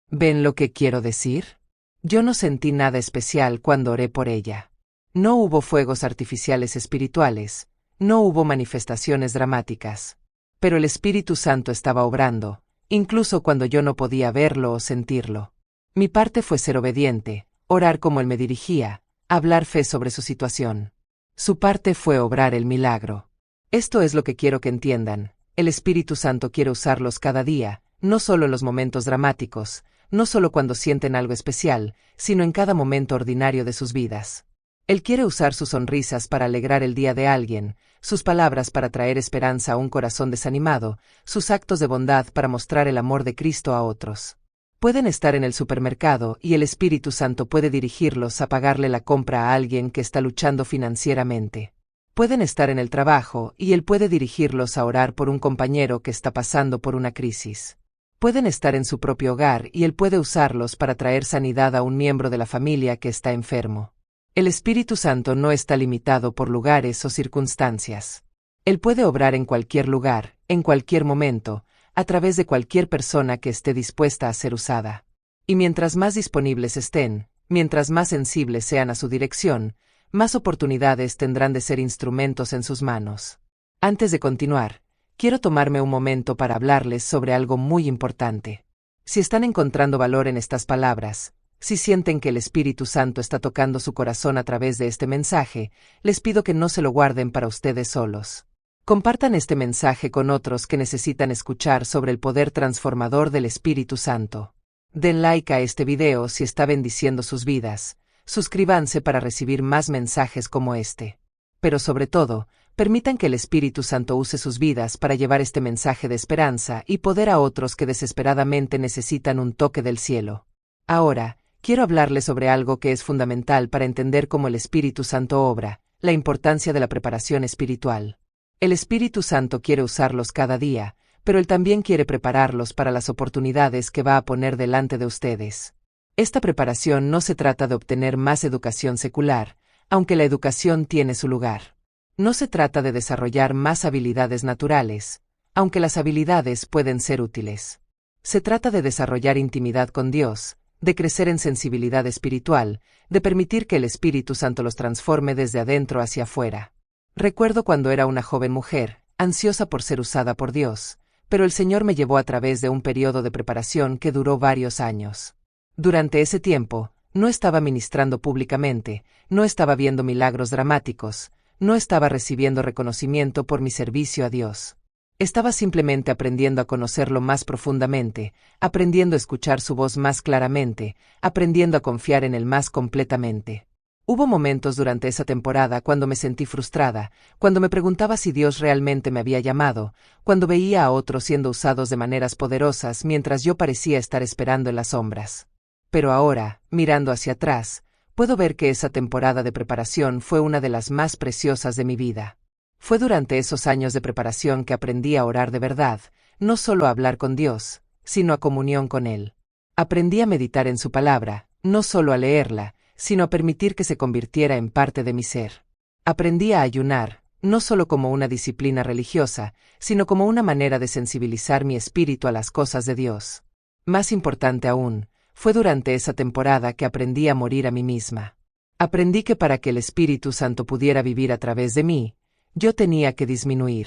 ¿Ven lo que quiero decir? Yo no sentí nada especial cuando oré por ella. No hubo fuegos artificiales espirituales, no hubo manifestaciones dramáticas. Pero el Espíritu Santo estaba obrando, incluso cuando yo no podía verlo o sentirlo. Mi parte fue ser obediente, orar como Él me dirigía, hablar fe sobre su situación. Su parte fue obrar el milagro. Esto es lo que quiero que entiendan. El Espíritu Santo quiere usarlos cada día, no solo en los momentos dramáticos, no solo cuando sienten algo especial, sino en cada momento ordinario de sus vidas. Él quiere usar sus sonrisas para alegrar el día de alguien, sus palabras para traer esperanza a un corazón desanimado, sus actos de bondad para mostrar el amor de Cristo a otros. Pueden estar en el supermercado y el Espíritu Santo puede dirigirlos a pagarle la compra a alguien que está luchando financieramente. Pueden estar en el trabajo y Él puede dirigirlos a orar por un compañero que está pasando por una crisis. Pueden estar en su propio hogar y Él puede usarlos para traer sanidad a un miembro de la familia que está enfermo. El Espíritu Santo no está limitado por lugares o circunstancias. Él puede obrar en cualquier lugar, en cualquier momento, a través de cualquier persona que esté dispuesta a ser usada. Y mientras más disponibles estén, mientras más sensibles sean a su dirección, más oportunidades tendrán de ser instrumentos en sus manos. Antes de continuar, quiero tomarme un momento para hablarles sobre algo muy importante. Si están encontrando valor en estas palabras, si sienten que el Espíritu Santo está tocando su corazón a través de este mensaje, les pido que no se lo guarden para ustedes solos. Compartan este mensaje con otros que necesitan escuchar sobre el poder transformador del Espíritu Santo. Den like a este video si está bendiciendo sus vidas. Suscríbanse para recibir más mensajes como este. Pero sobre todo, permitan que el Espíritu Santo use sus vidas para llevar este mensaje de esperanza y poder a otros que desesperadamente necesitan un toque del cielo. Ahora, quiero hablarles sobre algo que es fundamental para entender cómo el Espíritu Santo obra, la importancia de la preparación espiritual. El Espíritu Santo quiere usarlos cada día, pero Él también quiere prepararlos para las oportunidades que va a poner delante de ustedes. Esta preparación no se trata de obtener más educación secular, aunque la educación tiene su lugar. No se trata de desarrollar más habilidades naturales, aunque las habilidades pueden ser útiles. Se trata de desarrollar intimidad con Dios, de crecer en sensibilidad espiritual, de permitir que el Espíritu Santo los transforme desde adentro hacia afuera. Recuerdo cuando era una joven mujer, ansiosa por ser usada por Dios, pero el Señor me llevó a través de un periodo de preparación que duró varios años. Durante ese tiempo, no estaba ministrando públicamente, no estaba viendo milagros dramáticos, no estaba recibiendo reconocimiento por mi servicio a Dios. Estaba simplemente aprendiendo a conocerlo más profundamente, aprendiendo a escuchar su voz más claramente, aprendiendo a confiar en Él más completamente. Hubo momentos durante esa temporada cuando me sentí frustrada, cuando me preguntaba si Dios realmente me había llamado, cuando veía a otros siendo usados de maneras poderosas mientras yo parecía estar esperando en las sombras. Pero ahora, mirando hacia atrás, puedo ver que esa temporada de preparación fue una de las más preciosas de mi vida. Fue durante esos años de preparación que aprendí a orar de verdad, no solo a hablar con Dios, sino a comunión con Él. Aprendí a meditar en su palabra, no solo a leerla, sino a permitir que se convirtiera en parte de mi ser. Aprendí a ayunar, no solo como una disciplina religiosa, sino como una manera de sensibilizar mi espíritu a las cosas de Dios. Más importante aún, fue durante esa temporada que aprendí a morir a mí misma. Aprendí que para que el Espíritu Santo pudiera vivir a través de mí, yo tenía que disminuir.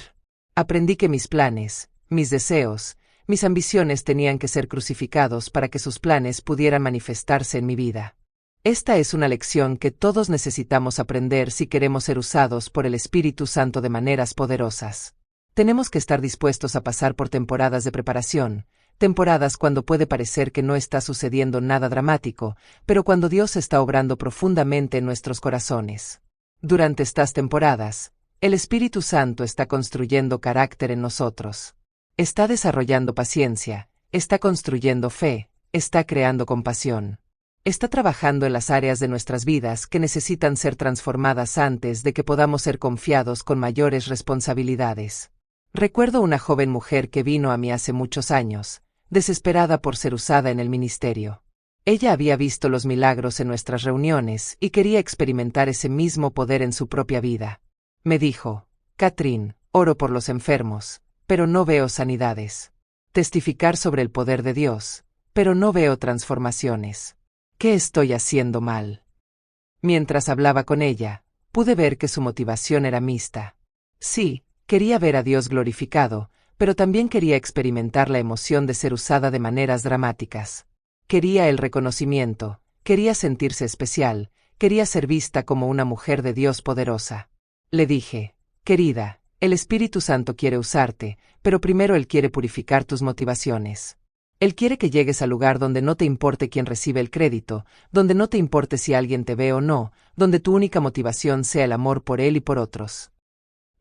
Aprendí que mis planes, mis deseos, mis ambiciones tenían que ser crucificados para que sus planes pudieran manifestarse en mi vida. Esta es una lección que todos necesitamos aprender si queremos ser usados por el Espíritu Santo de maneras poderosas. Tenemos que estar dispuestos a pasar por temporadas de preparación, temporadas cuando puede parecer que no está sucediendo nada dramático, pero cuando Dios está obrando profundamente en nuestros corazones. Durante estas temporadas, el Espíritu Santo está construyendo carácter en nosotros. Está desarrollando paciencia, está construyendo fe, está creando compasión. Está trabajando en las áreas de nuestras vidas que necesitan ser transformadas antes de que podamos ser confiados con mayores responsabilidades. Recuerdo una joven mujer que vino a mí hace muchos años, desesperada por ser usada en el ministerio. Ella había visto los milagros en nuestras reuniones y quería experimentar ese mismo poder en su propia vida. Me dijo: Catherine, oro por los enfermos, pero no veo sanidades. Testificar sobre el poder de Dios, pero no veo transformaciones. ¿Qué estoy haciendo mal? Mientras hablaba con ella, pude ver que su motivación era mixta. Sí, quería ver a Dios glorificado, pero también quería experimentar la emoción de ser usada de maneras dramáticas. Quería el reconocimiento, quería sentirse especial, quería ser vista como una mujer de Dios poderosa. Le dije: querida, el Espíritu Santo quiere usarte, pero primero Él quiere purificar tus motivaciones. Él quiere que llegues al lugar donde no te importe quién recibe el crédito, donde no te importe si alguien te ve o no, donde tu única motivación sea el amor por Él y por otros.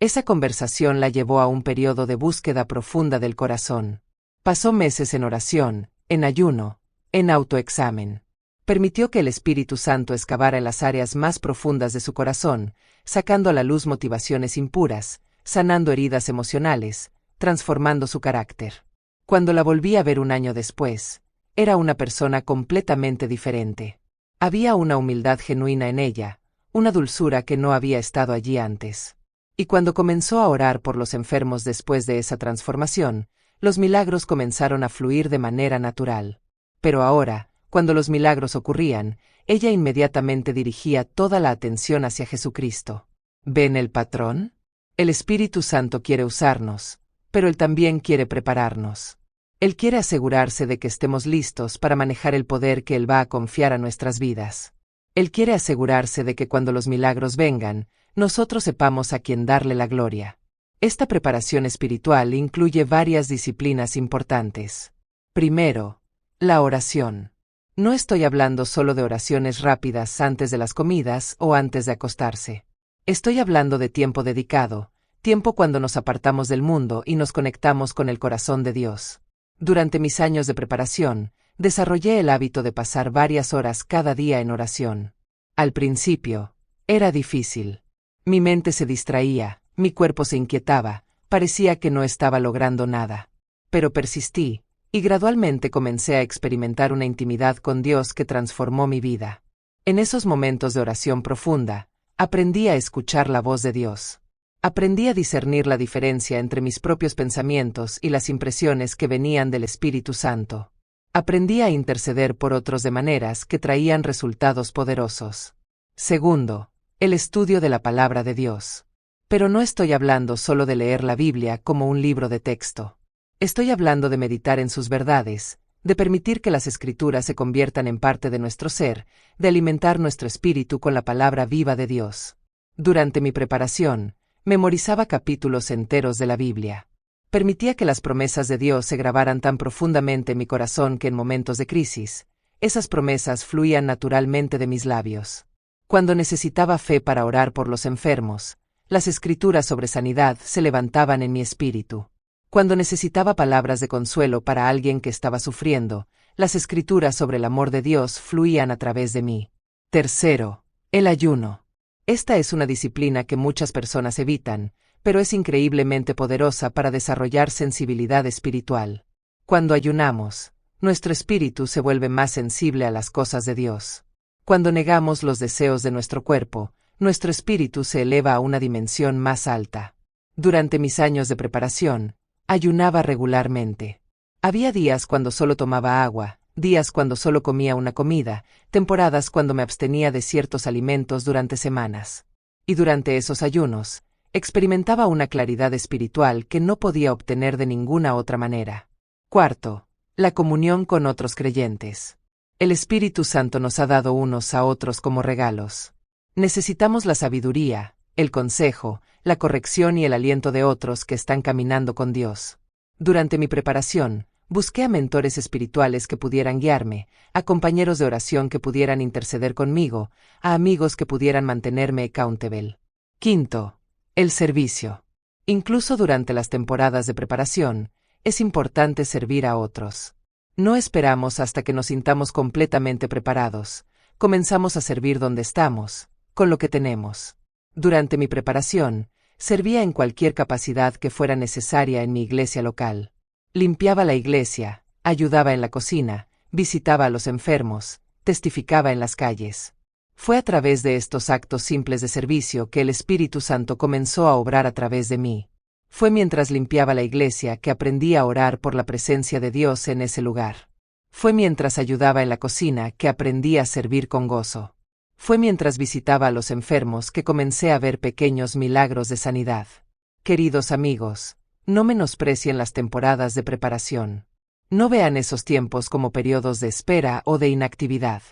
Esa conversación la llevó a un periodo de búsqueda profunda del corazón. Pasó meses en oración, en ayuno, en autoexamen. Permitió que el Espíritu Santo excavara en las áreas más profundas de su corazón, sacando a la luz motivaciones impuras, sanando heridas emocionales, transformando su carácter. Cuando la volví a ver un año después, era una persona completamente diferente. Había una humildad genuina en ella, una dulzura que no había estado allí antes. Y cuando comenzó a orar por los enfermos después de esa transformación, los milagros comenzaron a fluir de manera natural. Pero ahora, cuando los milagros ocurrían, ella inmediatamente dirigía toda la atención hacia Jesucristo. ¿Ven el patrón? El Espíritu Santo quiere usarnos, pero Él también quiere prepararnos. Él quiere asegurarse de que estemos listos para manejar el poder que Él va a confiar a nuestras vidas. Él quiere asegurarse de que cuando los milagros vengan, nosotros sepamos a quién darle la gloria. Esta preparación espiritual incluye varias disciplinas importantes. Primero, la oración. No estoy hablando solo de oraciones rápidas antes de las comidas o antes de acostarse. Estoy hablando de tiempo dedicado, tiempo cuando nos apartamos del mundo y nos conectamos con el corazón de Dios. Durante mis años de preparación, desarrollé el hábito de pasar varias horas cada día en oración. Al principio, era difícil. Mi mente se distraía, mi cuerpo se inquietaba, parecía que no estaba logrando nada. Pero persistí, y gradualmente comencé a experimentar una intimidad con Dios que transformó mi vida. En esos momentos de oración profunda, aprendí a escuchar la voz de Dios. Aprendí a discernir la diferencia entre mis propios pensamientos y las impresiones que venían del Espíritu Santo. Aprendí a interceder por otros de maneras que traían resultados poderosos. Segundo, el estudio de la palabra de Dios. Pero no estoy hablando solo de leer la Biblia como un libro de texto. Estoy hablando de meditar en sus verdades, de permitir que las Escrituras se conviertan en parte de nuestro ser, de alimentar nuestro espíritu con la palabra viva de Dios. Durante mi preparación, memorizaba capítulos enteros de la Biblia. Permitía que las promesas de Dios se grabaran tan profundamente en mi corazón que en momentos de crisis, esas promesas fluían naturalmente de mis labios. Cuando necesitaba fe para orar por los enfermos, las Escrituras sobre sanidad se levantaban en mi espíritu. Cuando necesitaba palabras de consuelo para alguien que estaba sufriendo, las Escrituras sobre el amor de Dios fluían a través de mí. Tercero, el ayuno. Esta es una disciplina que muchas personas evitan, pero es increíblemente poderosa para desarrollar sensibilidad espiritual. Cuando ayunamos, nuestro espíritu se vuelve más sensible a las cosas de Dios. Cuando negamos los deseos de nuestro cuerpo, nuestro espíritu se eleva a una dimensión más alta. Durante mis años de preparación, ayunaba regularmente. Había días cuando solo tomaba agua, días cuando solo comía una comida, temporadas cuando me abstenía de ciertos alimentos durante semanas. Y durante esos ayunos, experimentaba una claridad espiritual que no podía obtener de ninguna otra manera. Cuarto, la comunión con otros creyentes. El Espíritu Santo nos ha dado unos a otros como regalos. Necesitamos la sabiduría, el consejo, la corrección y el aliento de otros que están caminando con Dios. Durante mi preparación, busqué a mentores espirituales que pudieran guiarme, a compañeros de oración que pudieran interceder conmigo, a amigos que pudieran mantenerme accountable. Quinto, el servicio. Incluso durante las temporadas de preparación, es importante servir a otros. No esperamos hasta que nos sintamos completamente preparados. Comenzamos a servir donde estamos, con lo que tenemos. Durante mi preparación, servía en cualquier capacidad que fuera necesaria en mi iglesia local. Limpiaba la iglesia, ayudaba en la cocina, visitaba a los enfermos, testificaba en las calles. Fue a través de estos actos simples de servicio que el Espíritu Santo comenzó a obrar a través de mí. Fue mientras limpiaba la iglesia que aprendí a orar por la presencia de Dios en ese lugar. Fue mientras ayudaba en la cocina que aprendí a servir con gozo. Fue mientras visitaba a los enfermos que comencé a ver pequeños milagros de sanidad. Queridos amigos, no menosprecien las temporadas de preparación. No vean esos tiempos como periodos de espera o de inactividad.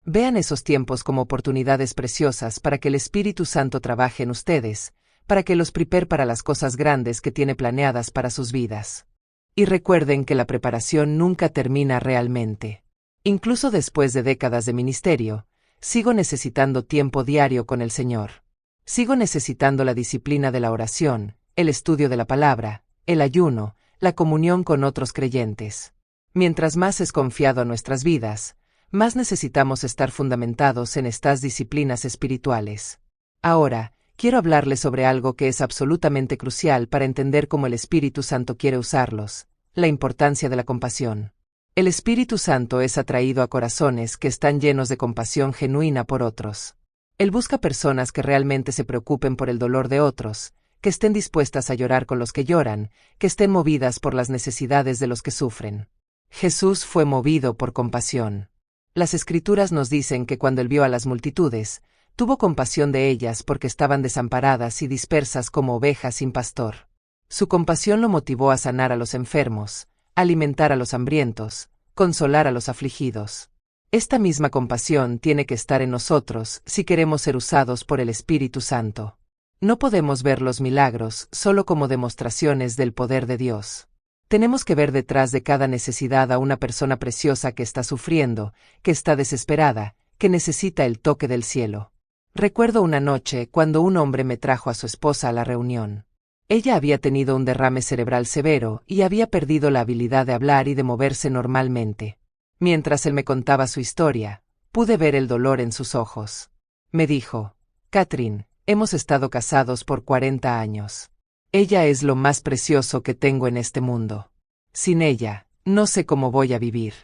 Vean esos tiempos como oportunidades preciosas para que el Espíritu Santo trabaje en ustedes, para que los prepare para las cosas grandes que tiene planeadas para sus vidas. Y recuerden que la preparación nunca termina realmente. Incluso después de décadas de ministerio, sigo necesitando tiempo diario con el Señor. Sigo necesitando la disciplina de la oración, el estudio de la palabra, el ayuno, la comunión con otros creyentes. Mientras más es confiado a nuestras vidas, más necesitamos estar fundamentados en estas disciplinas espirituales. Ahora, quiero hablarles sobre algo que es absolutamente crucial para entender cómo el Espíritu Santo quiere usarlos: la importancia de la compasión. El Espíritu Santo es atraído a corazones que están llenos de compasión genuina por otros. Él busca personas que realmente se preocupen por el dolor de otros, que estén dispuestas a llorar con los que lloran, que estén movidas por las necesidades de los que sufren. Jesús fue movido por compasión. Las Escrituras nos dicen que cuando él vio a las multitudes, tuvo compasión de ellas porque estaban desamparadas y dispersas como ovejas sin pastor. Su compasión lo motivó a sanar a los enfermos, alimentar a los hambrientos, consolar a los afligidos. Esta misma compasión tiene que estar en nosotros si queremos ser usados por el Espíritu Santo. No podemos ver los milagros solo como demostraciones del poder de Dios. Tenemos que ver detrás de cada necesidad a una persona preciosa que está sufriendo, que está desesperada, que necesita el toque del cielo. Recuerdo una noche cuando un hombre me trajo a su esposa a la reunión. Ella había tenido un derrame cerebral severo y había perdido la habilidad de hablar y de moverse normalmente. Mientras él me contaba su historia, pude ver el dolor en sus ojos. Me dijo: Catherine, hemos estado casados por 40 años. Ella es lo más precioso que tengo en este mundo. Sin ella, no sé cómo voy a vivir.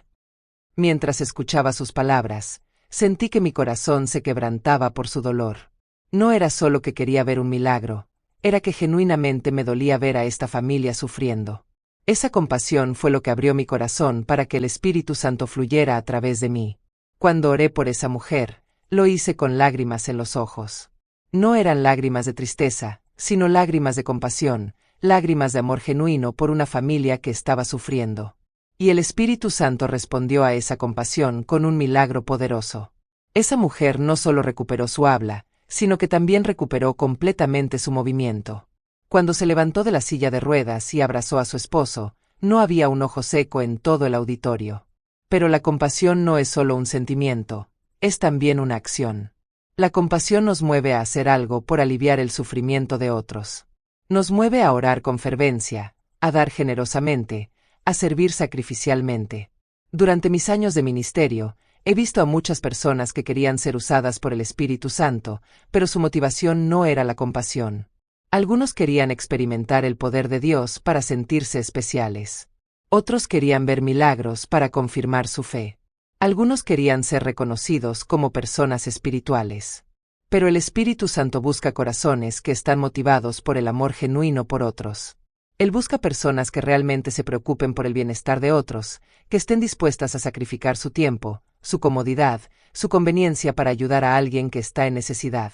Mientras escuchaba sus palabras, sentí que mi corazón se quebrantaba por su dolor. No era solo que quería ver un milagro, era que genuinamente me dolía ver a esta familia sufriendo. Esa compasión fue lo que abrió mi corazón para que el Espíritu Santo fluyera a través de mí. Cuando oré por esa mujer, lo hice con lágrimas en los ojos. No eran lágrimas de tristeza, sino lágrimas de compasión, lágrimas de amor genuino por una familia que estaba sufriendo. Y el Espíritu Santo respondió a esa compasión con un milagro poderoso. Esa mujer no solo recuperó su habla, sino que también recuperó completamente su movimiento. Cuando se levantó de la silla de ruedas y abrazó a su esposo, no había un ojo seco en todo el auditorio. Pero la compasión no es solo un sentimiento, es también una acción. La compasión nos mueve a hacer algo por aliviar el sufrimiento de otros. Nos mueve a orar con fervencia, a dar generosamente, a servir sacrificialmente. Durante mis años de ministerio, he visto a muchas personas que querían ser usadas por el Espíritu Santo, pero su motivación no era la compasión. Algunos querían experimentar el poder de Dios para sentirse especiales. Otros querían ver milagros para confirmar su fe. Algunos querían ser reconocidos como personas espirituales. Pero el Espíritu Santo busca corazones que están motivados por el amor genuino por otros. Él busca personas que realmente se preocupen por el bienestar de otros, que estén dispuestas a sacrificar su tiempo, su comodidad, su conveniencia para ayudar a alguien que está en necesidad.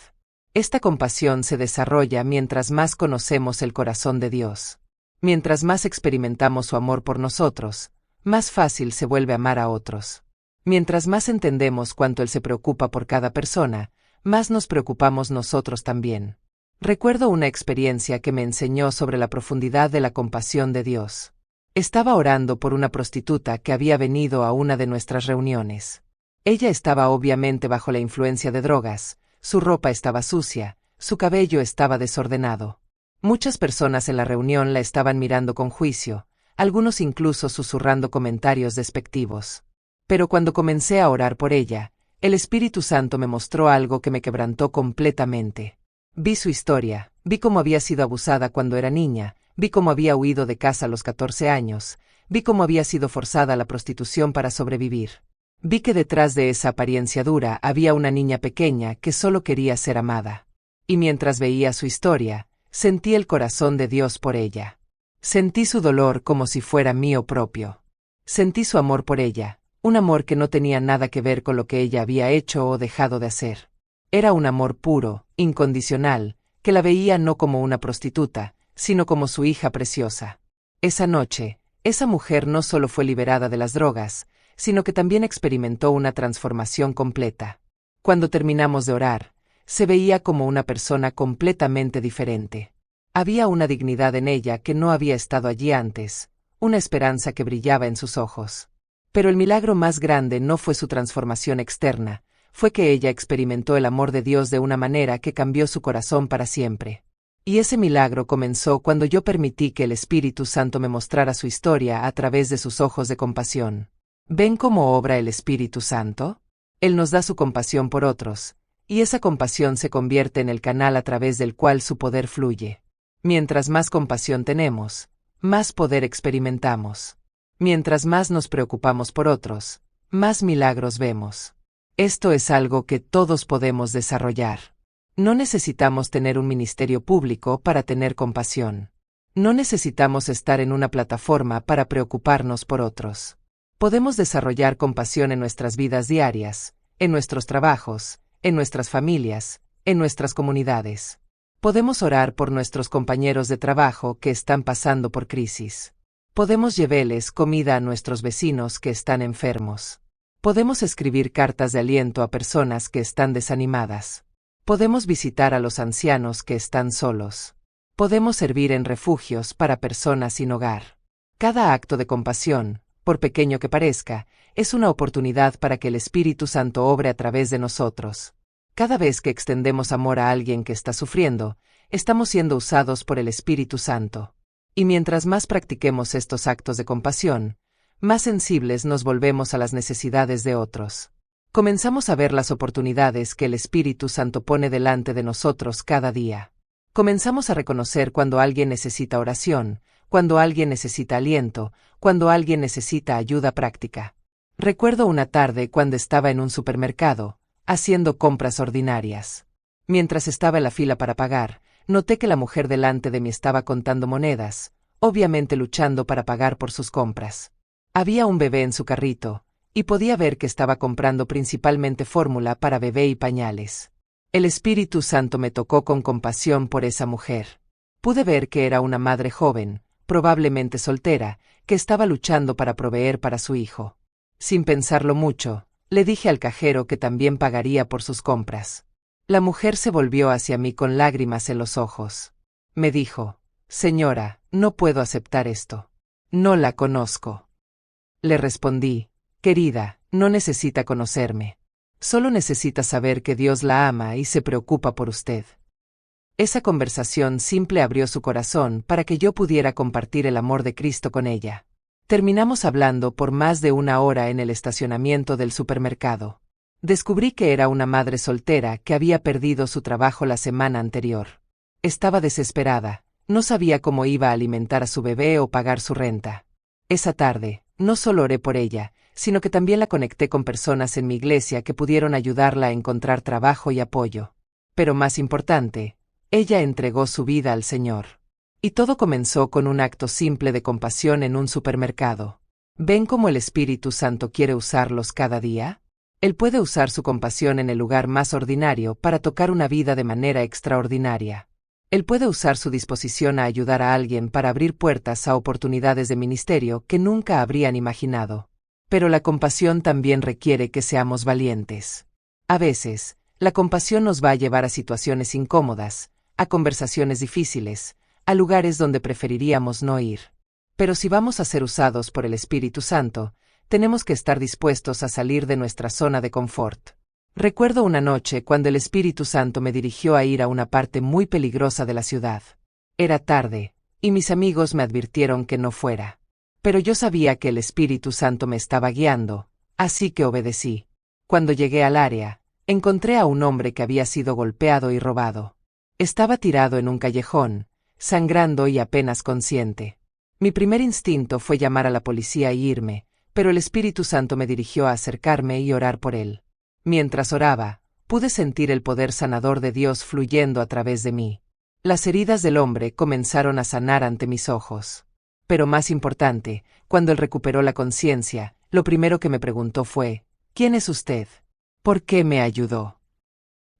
Esta compasión se desarrolla mientras más conocemos el corazón de Dios. Mientras más experimentamos su amor por nosotros, más fácil se vuelve amar a otros. Mientras más entendemos cuánto Él se preocupa por cada persona, más nos preocupamos nosotros también. Recuerdo una experiencia que me enseñó sobre la profundidad de la compasión de Dios. Estaba orando por una prostituta que había venido a una de nuestras reuniones. Ella estaba obviamente bajo la influencia de drogas, su ropa estaba sucia, su cabello estaba desordenado. Muchas personas en la reunión la estaban mirando con juicio, algunos incluso susurrando comentarios despectivos. Pero cuando comencé a orar por ella, el Espíritu Santo me mostró algo que me quebrantó completamente. Vi su historia, vi cómo había sido abusada cuando era niña, vi cómo había huido de casa a los 14 años, vi cómo había sido forzada a la prostitución para sobrevivir. Vi que detrás de esa apariencia dura había una niña pequeña que solo quería ser amada. Y mientras veía su historia, sentí el corazón de Dios por ella. Sentí su dolor como si fuera mío propio. Sentí su amor por ella, un amor que no tenía nada que ver con lo que ella había hecho o dejado de hacer. Era un amor puro, incondicional, que la veía no como una prostituta, sino como su hija preciosa. Esa noche, esa mujer no solo fue liberada de las drogas, sino que también experimentó una transformación completa. Cuando terminamos de orar, se veía como una persona completamente diferente. Había una dignidad en ella que no había estado allí antes, una esperanza que brillaba en sus ojos. Pero el milagro más grande no fue su transformación externa, fue que ella experimentó el amor de Dios de una manera que cambió su corazón para siempre. Y ese milagro comenzó cuando yo permití que el Espíritu Santo me mostrara su historia a través de sus ojos de compasión. ¿Ven cómo obra el Espíritu Santo? Él nos da su compasión por otros, y esa compasión se convierte en el canal a través del cual su poder fluye. Mientras más compasión tenemos, más poder experimentamos. Mientras más nos preocupamos por otros, más milagros vemos. Esto es algo que todos podemos desarrollar. No necesitamos tener un ministerio público para tener compasión. No necesitamos estar en una plataforma para preocuparnos por otros. Podemos desarrollar compasión en nuestras vidas diarias, en nuestros trabajos, en nuestras familias, en nuestras comunidades. Podemos orar por nuestros compañeros de trabajo que están pasando por crisis. Podemos llevarles comida a nuestros vecinos que están enfermos. Podemos escribir cartas de aliento a personas que están desanimadas. Podemos visitar a los ancianos que están solos. Podemos servir en refugios para personas sin hogar. Cada acto de compasión, por pequeño que parezca, es una oportunidad para que el Espíritu Santo obre a través de nosotros. Cada vez que extendemos amor a alguien que está sufriendo, estamos siendo usados por el Espíritu Santo. Y mientras más practiquemos estos actos de compasión, más sensibles nos volvemos a las necesidades de otros. Comenzamos a ver las oportunidades que el Espíritu Santo pone delante de nosotros cada día. Comenzamos a reconocer cuando alguien necesita oración, cuando alguien necesita aliento, cuando alguien necesita ayuda práctica. Recuerdo una tarde cuando estaba en un supermercado, haciendo compras ordinarias. Mientras estaba en la fila para pagar, noté que la mujer delante de mí estaba contando monedas, obviamente luchando para pagar por sus compras. Había un bebé en su carrito, y podía ver que estaba comprando principalmente fórmula para bebé y pañales. El Espíritu Santo me tocó con compasión por esa mujer. Pude ver que era una madre joven, probablemente soltera, que estaba luchando para proveer para su hijo. Sin pensarlo mucho, le dije al cajero que también pagaría por sus compras. La mujer se volvió hacia mí con lágrimas en los ojos. Me dijo: «Señora, no puedo aceptar esto. No la conozco». Le respondí: «Querida, no necesita conocerme. Solo necesita saber que Dios la ama y se preocupa por usted». Esa conversación simple abrió su corazón para que yo pudiera compartir el amor de Cristo con ella. Terminamos hablando por más de una hora en el estacionamiento del supermercado. Descubrí que era una madre soltera que había perdido su trabajo la semana anterior. Estaba desesperada, no sabía cómo iba a alimentar a su bebé o pagar su renta. Esa tarde, no solo oré por ella, sino que también la conecté con personas en mi iglesia que pudieron ayudarla a encontrar trabajo y apoyo. Pero más importante, ella entregó su vida al Señor. Y todo comenzó con un acto simple de compasión en un supermercado. ¿Ven cómo el Espíritu Santo quiere usarlos cada día? Él puede usar su compasión en el lugar más ordinario para tocar una vida de manera extraordinaria. Él puede usar su disposición a ayudar a alguien para abrir puertas a oportunidades de ministerio que nunca habrían imaginado. Pero la compasión también requiere que seamos valientes. A veces, la compasión nos va a llevar a situaciones incómodas, a conversaciones difíciles, a lugares donde preferiríamos no ir. Pero si vamos a ser usados por el Espíritu Santo, tenemos que estar dispuestos a salir de nuestra zona de confort. Recuerdo una noche cuando el Espíritu Santo me dirigió a ir a una parte muy peligrosa de la ciudad. Era tarde, y mis amigos me advirtieron que no fuera. Pero yo sabía que el Espíritu Santo me estaba guiando, así que obedecí. Cuando llegué al área, encontré a un hombre que había sido golpeado y robado. Estaba tirado en un callejón, sangrando y apenas consciente. Mi primer instinto fue llamar a la policía e irme, pero el Espíritu Santo me dirigió a acercarme y orar por él. Mientras oraba, pude sentir el poder sanador de Dios fluyendo a través de mí. Las heridas del hombre comenzaron a sanar ante mis ojos. Pero más importante, cuando él recuperó la conciencia, lo primero que me preguntó fue: «¿Quién es usted? ¿Por qué me ayudó?».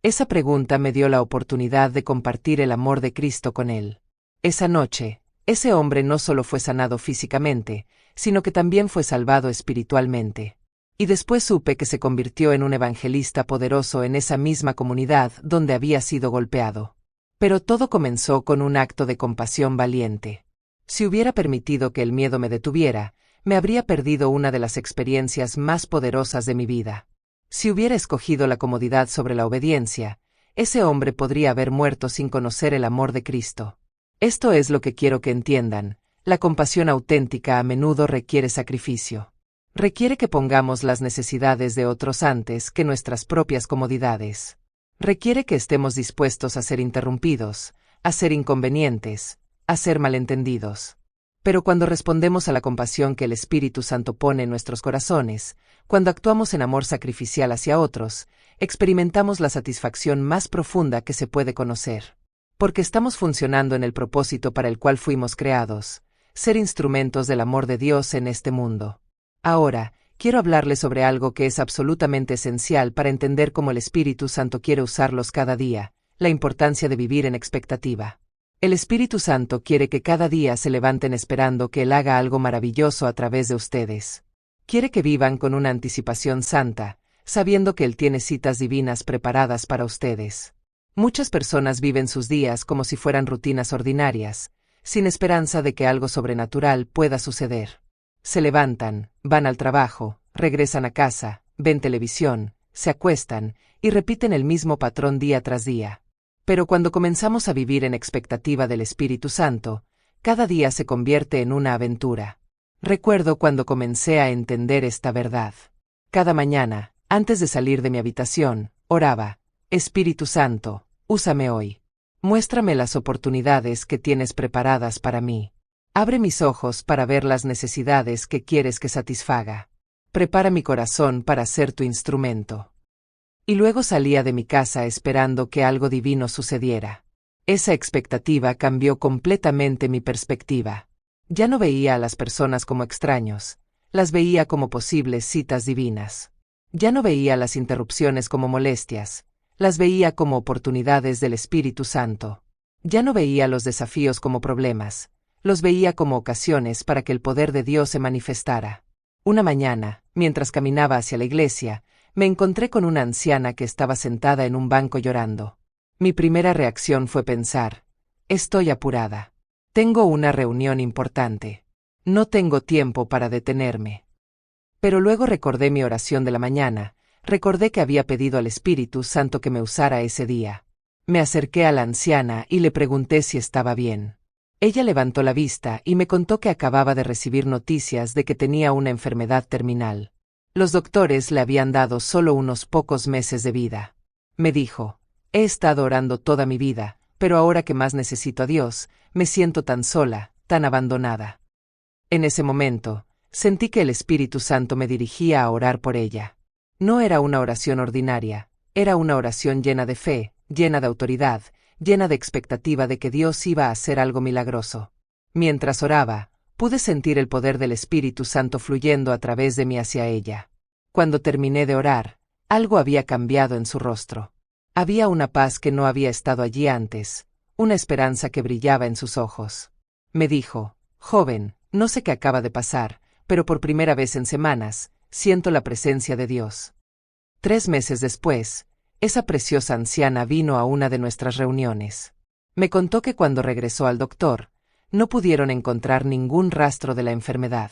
Esa pregunta me dio la oportunidad de compartir el amor de Cristo con él. Esa noche, ese hombre no solo fue sanado físicamente, sino que también fue salvado espiritualmente. Y después supe que se convirtió en un evangelista poderoso en esa misma comunidad donde había sido golpeado. Pero todo comenzó con un acto de compasión valiente. Si hubiera permitido que el miedo me detuviera, me habría perdido una de las experiencias más poderosas de mi vida. Si hubiera escogido la comodidad sobre la obediencia, ese hombre podría haber muerto sin conocer el amor de Cristo. Esto es lo que quiero que entiendan: la compasión auténtica a menudo requiere sacrificio. Requiere que pongamos las necesidades de otros antes que nuestras propias comodidades. Requiere que estemos dispuestos a ser interrumpidos, a ser inconvenientes, a ser malentendidos. Pero cuando respondemos a la compasión que el Espíritu Santo pone en nuestros corazones, cuando actuamos en amor sacrificial hacia otros, experimentamos la satisfacción más profunda que se puede conocer. Porque estamos funcionando en el propósito para el cual fuimos creados: ser instrumentos del amor de Dios en este mundo. Ahora, quiero hablarles sobre algo que es absolutamente esencial para entender cómo el Espíritu Santo quiere usarlos cada día: la importancia de vivir en expectativa. El Espíritu Santo quiere que cada día se levanten esperando que Él haga algo maravilloso a través de ustedes. Quiere que vivan con una anticipación santa, sabiendo que Él tiene citas divinas preparadas para ustedes. Muchas personas viven sus días como si fueran rutinas ordinarias, sin esperanza de que algo sobrenatural pueda suceder. Se levantan, van al trabajo, regresan a casa, ven televisión, se acuestan, y repiten el mismo patrón día tras día. Pero cuando comenzamos a vivir en expectativa del Espíritu Santo, cada día se convierte en una aventura. Recuerdo cuando comencé a entender esta verdad. Cada mañana, antes de salir de mi habitación, oraba: «Espíritu Santo, úsame hoy. Muéstrame las oportunidades que tienes preparadas para mí». Abre mis ojos para ver las necesidades que quieres que satisfaga. Prepara mi corazón para ser tu instrumento. Y luego salía de mi casa esperando que algo divino sucediera. Esa expectativa cambió completamente mi perspectiva. Ya no veía a las personas como extraños, las veía como posibles citas divinas. Ya no veía las interrupciones como molestias, las veía como oportunidades del Espíritu Santo. Ya no veía los desafíos como problemas, los veía como ocasiones para que el poder de Dios se manifestara. Una mañana, mientras caminaba hacia la iglesia, me encontré con una anciana que estaba sentada en un banco llorando. Mi primera reacción fue pensar: estoy apurada. Tengo una reunión importante. No tengo tiempo para detenerme. Pero luego recordé mi oración de la mañana, recordé que había pedido al Espíritu Santo que me usara ese día. Me acerqué a la anciana y le pregunté si estaba bien. Ella levantó la vista y me contó que acababa de recibir noticias de que tenía una enfermedad terminal. Los doctores le habían dado solo unos pocos meses de vida. Me dijo: he estado orando toda mi vida, pero ahora que más necesito a Dios, me siento tan sola, tan abandonada. En ese momento, sentí que el Espíritu Santo me dirigía a orar por ella. No era una oración ordinaria, era una oración llena de fe, llena de autoridad, llena de expectativa de que Dios iba a hacer algo milagroso. Mientras oraba, pude sentir el poder del Espíritu Santo fluyendo a través de mí hacia ella. Cuando terminé de orar, algo había cambiado en su rostro. Había una paz que no había estado allí antes, una esperanza que brillaba en sus ojos. Me dijo: joven, no sé qué acaba de pasar, pero por primera vez en semanas, siento la presencia de Dios. 3 meses después, esa preciosa anciana vino a una de nuestras reuniones. Me contó que cuando regresó al doctor, no pudieron encontrar ningún rastro de la enfermedad.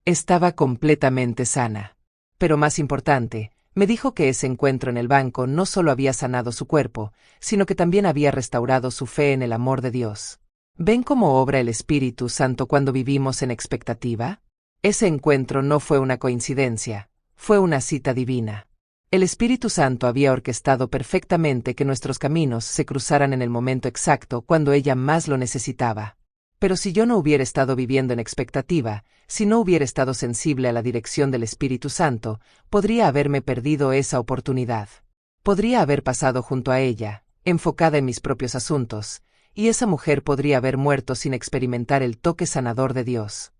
Estaba completamente sana. Pero más importante, me dijo que ese encuentro en el banco no solo había sanado su cuerpo, sino que también había restaurado su fe en el amor de Dios. ¿Ven cómo obra el Espíritu Santo cuando vivimos en expectativa? Ese encuentro no fue una coincidencia, fue una cita divina. El Espíritu Santo había orquestado perfectamente que nuestros caminos se cruzaran en el momento exacto cuando ella más lo necesitaba. Pero si yo no hubiera estado viviendo en expectativa, si no hubiera estado sensible a la dirección del Espíritu Santo, podría haberme perdido esa oportunidad. Podría haber pasado junto a ella, enfocada en mis propios asuntos, y esa mujer podría haber muerto sin experimentar el toque sanador de Dios.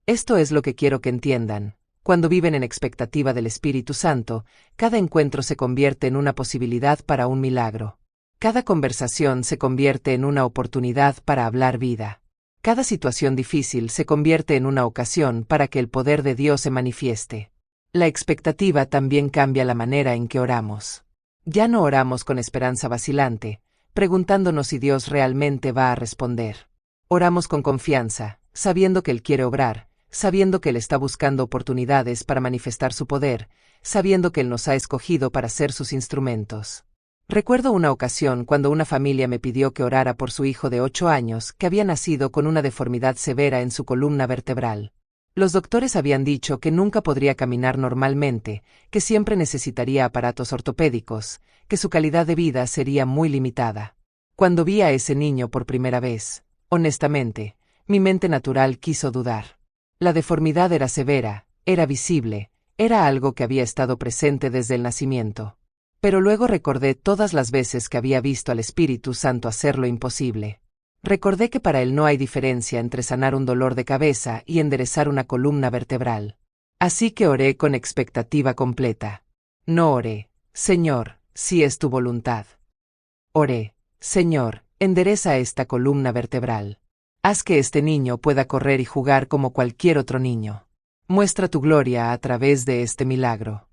Esto es lo que quiero que entiendan. Cuando viven en expectativa del Espíritu Santo, cada encuentro se convierte en una posibilidad para un milagro. Cada conversación se convierte en una oportunidad para hablar vida. Cada situación difícil se convierte en una ocasión para que el poder de Dios se manifieste. La expectativa también cambia la manera en que oramos. Ya no oramos con esperanza vacilante, preguntándonos si Dios realmente va a responder. Oramos con confianza, sabiendo que Él quiere obrar, sabiendo que Él está buscando oportunidades para manifestar su poder, sabiendo que Él nos ha escogido para ser sus instrumentos. Recuerdo una ocasión cuando una familia me pidió que orara por su hijo de 8 años que había nacido con una deformidad severa en su columna vertebral. Los doctores habían dicho que nunca podría caminar normalmente, que siempre necesitaría aparatos ortopédicos, que su calidad de vida sería muy limitada. Cuando vi a ese niño por primera vez, honestamente, mi mente natural quiso dudar. La deformidad era severa, era visible, era algo que había estado presente desde el nacimiento. Pero luego recordé todas las veces que había visto al Espíritu Santo hacer lo imposible. Recordé que para Él no hay diferencia entre sanar un dolor de cabeza y enderezar una columna vertebral. Así que oré con expectativa completa. No oré: Señor, si es tu voluntad. Oré: Señor, endereza esta columna vertebral. Haz que este niño pueda correr y jugar como cualquier otro niño. Muestra tu gloria a través de este milagro.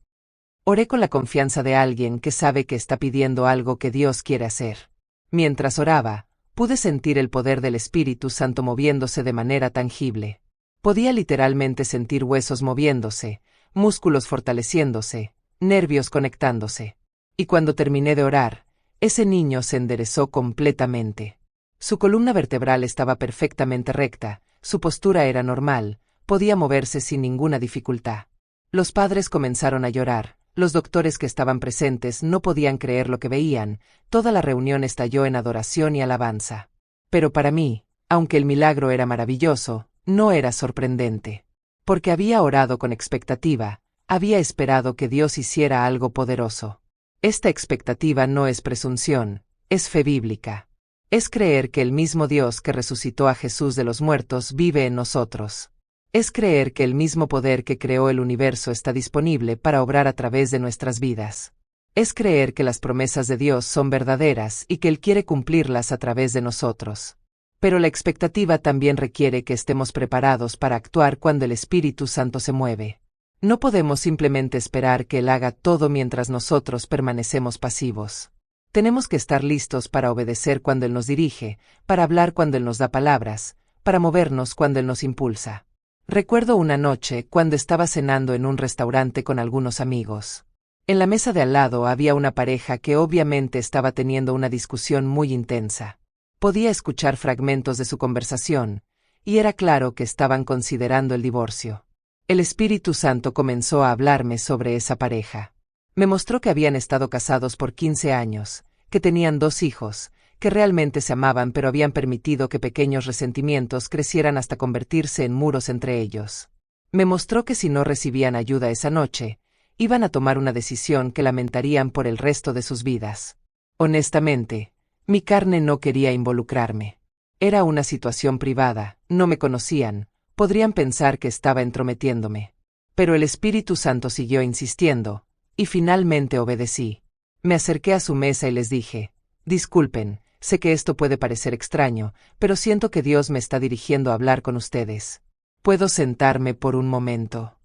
Oré con la confianza de alguien que sabe que está pidiendo algo que Dios quiere hacer. Mientras oraba, pude sentir el poder del Espíritu Santo moviéndose de manera tangible. Podía literalmente sentir huesos moviéndose, músculos fortaleciéndose, nervios conectándose. Y cuando terminé de orar, ese niño se enderezó completamente. Su columna vertebral estaba perfectamente recta, su postura era normal, podía moverse sin ninguna dificultad. Los padres comenzaron a llorar. Los doctores que estaban presentes no podían creer lo que veían, toda la reunión estalló en adoración y alabanza. Pero para mí, aunque el milagro era maravilloso, No era sorprendente. Porque había orado con expectativa, había esperado que Dios hiciera algo poderoso. Esta expectativa no es presunción, es fe bíblica. Es creer que el mismo Dios que resucitó a Jesús de los muertos vive en nosotros. Es creer que el mismo poder que creó el universo está disponible para obrar a través de nuestras vidas. Es creer que las promesas de Dios son verdaderas y que Él quiere cumplirlas a través de nosotros. Pero la expectativa también requiere que estemos preparados para actuar cuando el Espíritu Santo se mueve. No podemos simplemente esperar que Él haga todo mientras nosotros permanecemos pasivos. Tenemos que estar listos para obedecer cuando Él nos dirige, para hablar cuando Él nos da palabras, para movernos cuando Él nos impulsa. Recuerdo una noche cuando estaba cenando en un restaurante con algunos amigos. En la mesa de al lado había una pareja que obviamente estaba teniendo una discusión muy intensa. Podía escuchar fragmentos de su conversación, y era claro que estaban considerando el divorcio. El Espíritu Santo comenzó a hablarme sobre esa pareja. Me mostró que habían estado casados por 15 años, que tenían 2 hijos, que realmente se amaban pero habían permitido que pequeños resentimientos crecieran hasta convertirse en muros entre ellos. Me mostró que si no recibían ayuda esa noche, iban a tomar una decisión que lamentarían por el resto de sus vidas. Honestamente, mi carne no quería involucrarme. Era una situación privada, no me conocían, podrían pensar que estaba entrometiéndome. Pero el Espíritu Santo siguió insistiendo, y finalmente obedecí. Me acerqué a su mesa y les dije, disculpen, sé que esto puede parecer extraño, pero siento que Dios me está dirigiendo a hablar con ustedes. ¿Puedo sentarme por un momento?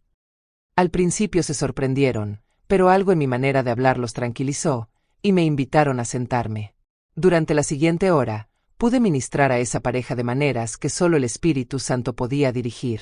Al principio se sorprendieron, pero algo en mi manera de hablar los tranquilizó, y me invitaron a sentarme. Durante la siguiente hora, pude ministrar a esa pareja de maneras que solo el Espíritu Santo podía dirigir.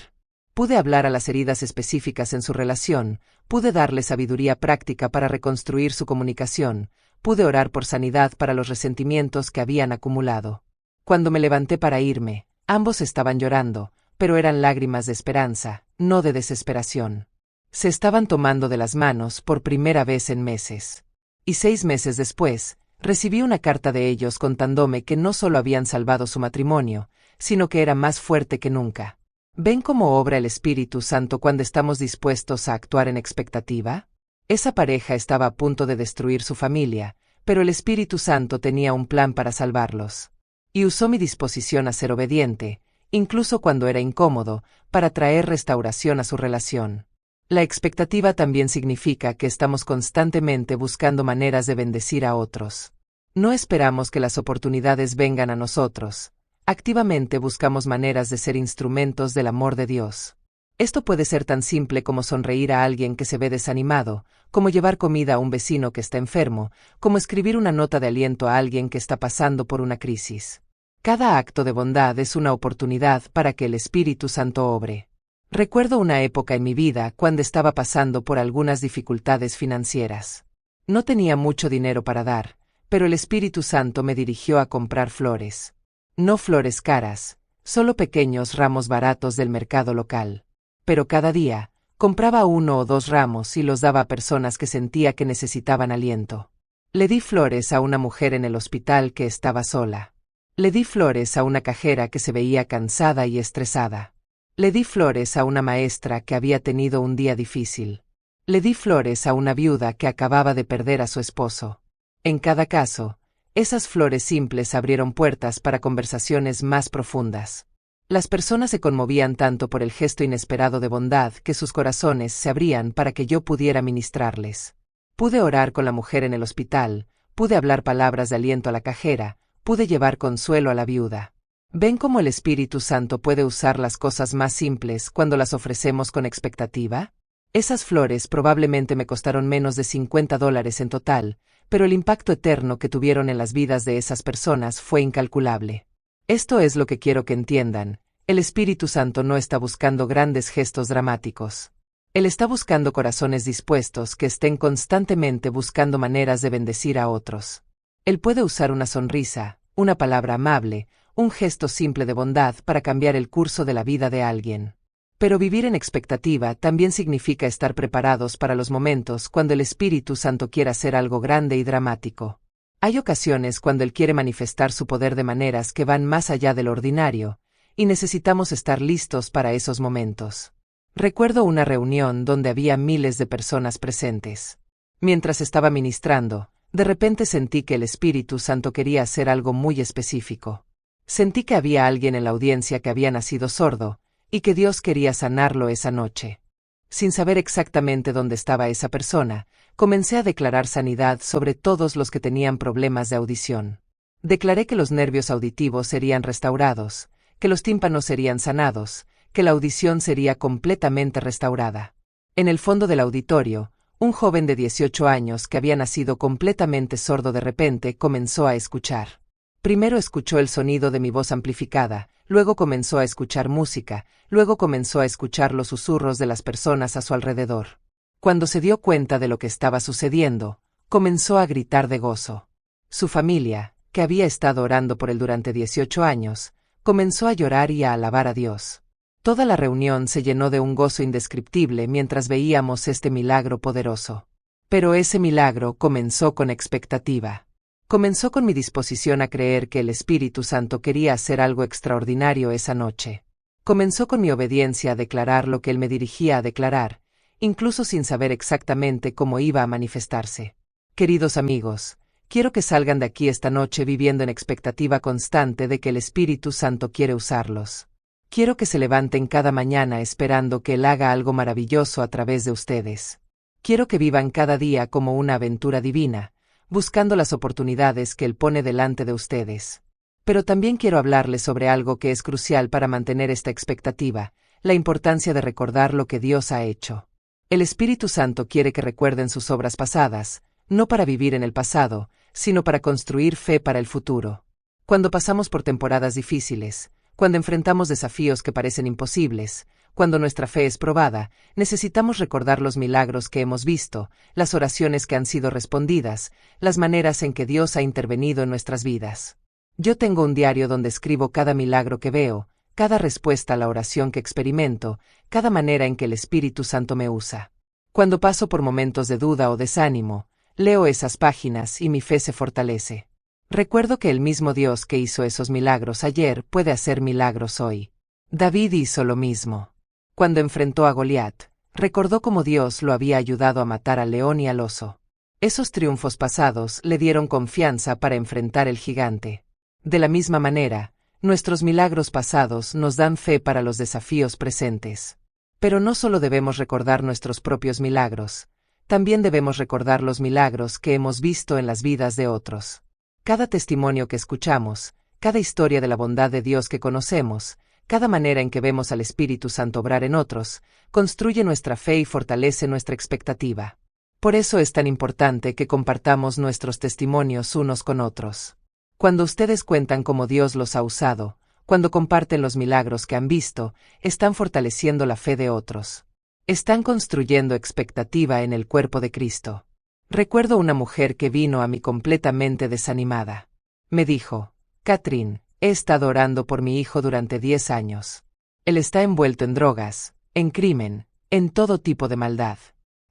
Pude hablar a las heridas específicas en su relación, pude darle sabiduría práctica para reconstruir su comunicación, pude orar por sanidad para los resentimientos que habían acumulado. Cuando me levanté para irme, ambos estaban llorando, pero eran lágrimas de esperanza, no de desesperación. Se estaban tomando de las manos por primera vez en meses. Y 6 meses después, recibí una carta de ellos contándome que no solo habían salvado su matrimonio, sino que era más fuerte que nunca. ¿Ven cómo obra el Espíritu Santo cuando estamos dispuestos a actuar en expectativa? Esa pareja estaba a punto de destruir su familia, pero el Espíritu Santo tenía un plan para salvarlos. Y usó mi disposición a ser obediente, incluso cuando era incómodo, para traer restauración a su relación. La expectativa también significa que estamos constantemente buscando maneras de bendecir a otros. No esperamos que las oportunidades vengan a nosotros. Activamente buscamos maneras de ser instrumentos del amor de Dios. Esto puede ser tan simple como sonreír a alguien que se ve desanimado, como llevar comida a un vecino que está enfermo, como escribir una nota de aliento a alguien que está pasando por una crisis. Cada acto de bondad es una oportunidad para que el Espíritu Santo obre. Recuerdo una época en mi vida cuando estaba pasando por algunas dificultades financieras. No tenía mucho dinero para dar, pero el Espíritu Santo me dirigió a comprar flores. No flores caras, solo pequeños ramos baratos del mercado local. Pero cada día, compraba 1 o 2 ramos y los daba a personas que sentía que necesitaban aliento. Le di flores a una mujer en el hospital que estaba sola. Le di flores a una cajera que se veía cansada y estresada. Le di flores a una maestra que había tenido un día difícil. Le di flores a una viuda que acababa de perder a su esposo. En cada caso, esas flores simples abrieron puertas para conversaciones más profundas. Las personas se conmovían tanto por el gesto inesperado de bondad que sus corazones se abrían para que yo pudiera ministrarles. Pude orar con la mujer en el hospital, pude hablar palabras de aliento a la cajera, pude llevar consuelo a la viuda. ¿Ven cómo el Espíritu Santo puede usar las cosas más simples cuando las ofrecemos con expectativa? Esas flores probablemente me costaron menos de $50 en total, pero el impacto eterno que tuvieron en las vidas de esas personas fue incalculable. Esto es lo que quiero que entiendan. El Espíritu Santo no está buscando grandes gestos dramáticos. Él está buscando corazones dispuestos que estén constantemente buscando maneras de bendecir a otros. Él puede usar una sonrisa, una palabra amable, un gesto simple de bondad para cambiar el curso de la vida de alguien. Pero vivir en expectativa también significa estar preparados para los momentos cuando el Espíritu Santo quiera hacer algo grande y dramático. Hay ocasiones cuando Él quiere manifestar su poder de maneras que van más allá de lo ordinario, y necesitamos estar listos para esos momentos. Recuerdo una reunión donde había miles de personas presentes. Mientras estaba ministrando, de repente sentí que el Espíritu Santo quería hacer algo muy específico. Sentí que había alguien en la audiencia que había nacido sordo, y que Dios quería sanarlo esa noche. Sin saber exactamente dónde estaba esa persona, comencé a declarar sanidad sobre todos los que tenían problemas de audición. Declaré que los nervios auditivos serían restaurados, que los tímpanos serían sanados, que la audición sería completamente restaurada. En el fondo del auditorio, un joven de 18 años que había nacido completamente sordo de repente comenzó a escuchar. Primero escuchó el sonido de mi voz amplificada, luego comenzó a escuchar música, luego comenzó a escuchar los susurros de las personas a su alrededor. Cuando se dio cuenta de lo que estaba sucediendo, comenzó a gritar de gozo. Su familia, que había estado orando por él durante 18 años, comenzó a llorar y a alabar a Dios. Toda la reunión se llenó de un gozo indescriptible mientras veíamos este milagro poderoso. Pero ese milagro comenzó con expectativa. Comenzó con mi disposición a creer que el Espíritu Santo quería hacer algo extraordinario esa noche. Comenzó con mi obediencia a declarar lo que Él me dirigía a declarar, incluso sin saber exactamente cómo iba a manifestarse. Queridos amigos, quiero que salgan de aquí esta noche viviendo en expectativa constante de que el Espíritu Santo quiere usarlos. Quiero que se levanten cada mañana esperando que Él haga algo maravilloso a través de ustedes. Quiero que vivan cada día como una aventura divina, buscando las oportunidades que Él pone delante de ustedes. Pero también quiero hablarles sobre algo que es crucial para mantener esta expectativa, la importancia de recordar lo que Dios ha hecho. El Espíritu Santo quiere que recuerden sus obras pasadas, no para vivir en el pasado, sino para construir fe para el futuro. Cuando pasamos por temporadas difíciles, cuando enfrentamos desafíos que parecen imposibles, cuando nuestra fe es probada, necesitamos recordar los milagros que hemos visto, las oraciones que han sido respondidas, las maneras en que Dios ha intervenido en nuestras vidas. Yo tengo un diario donde escribo cada milagro que veo, cada respuesta a la oración que experimento, cada manera en que el Espíritu Santo me usa. Cuando paso por momentos de duda o desánimo, leo esas páginas y mi fe se fortalece. Recuerdo que el mismo Dios que hizo esos milagros ayer puede hacer milagros hoy. David hizo lo mismo. Cuando enfrentó a Goliat, recordó cómo Dios lo había ayudado a matar al león y al oso. Esos triunfos pasados le dieron confianza para enfrentar el gigante. De la misma manera, nuestros milagros pasados nos dan fe para los desafíos presentes. Pero no solo debemos recordar nuestros propios milagros, también debemos recordar los milagros que hemos visto en las vidas de otros. Cada testimonio que escuchamos, cada historia de la bondad de Dios que conocemos, cada manera en que vemos al Espíritu Santo obrar en otros, construye nuestra fe y fortalece nuestra expectativa. Por eso es tan importante que compartamos nuestros testimonios unos con otros. Cuando ustedes cuentan cómo Dios los ha usado, cuando comparten los milagros que han visto, están fortaleciendo la fe de otros. Están construyendo expectativa en el cuerpo de Cristo. Recuerdo una mujer que vino a mí completamente desanimada. Me dijo: Catherine, he estado orando por mi hijo durante 10 años. Él está envuelto en drogas, en crimen, en todo tipo de maldad.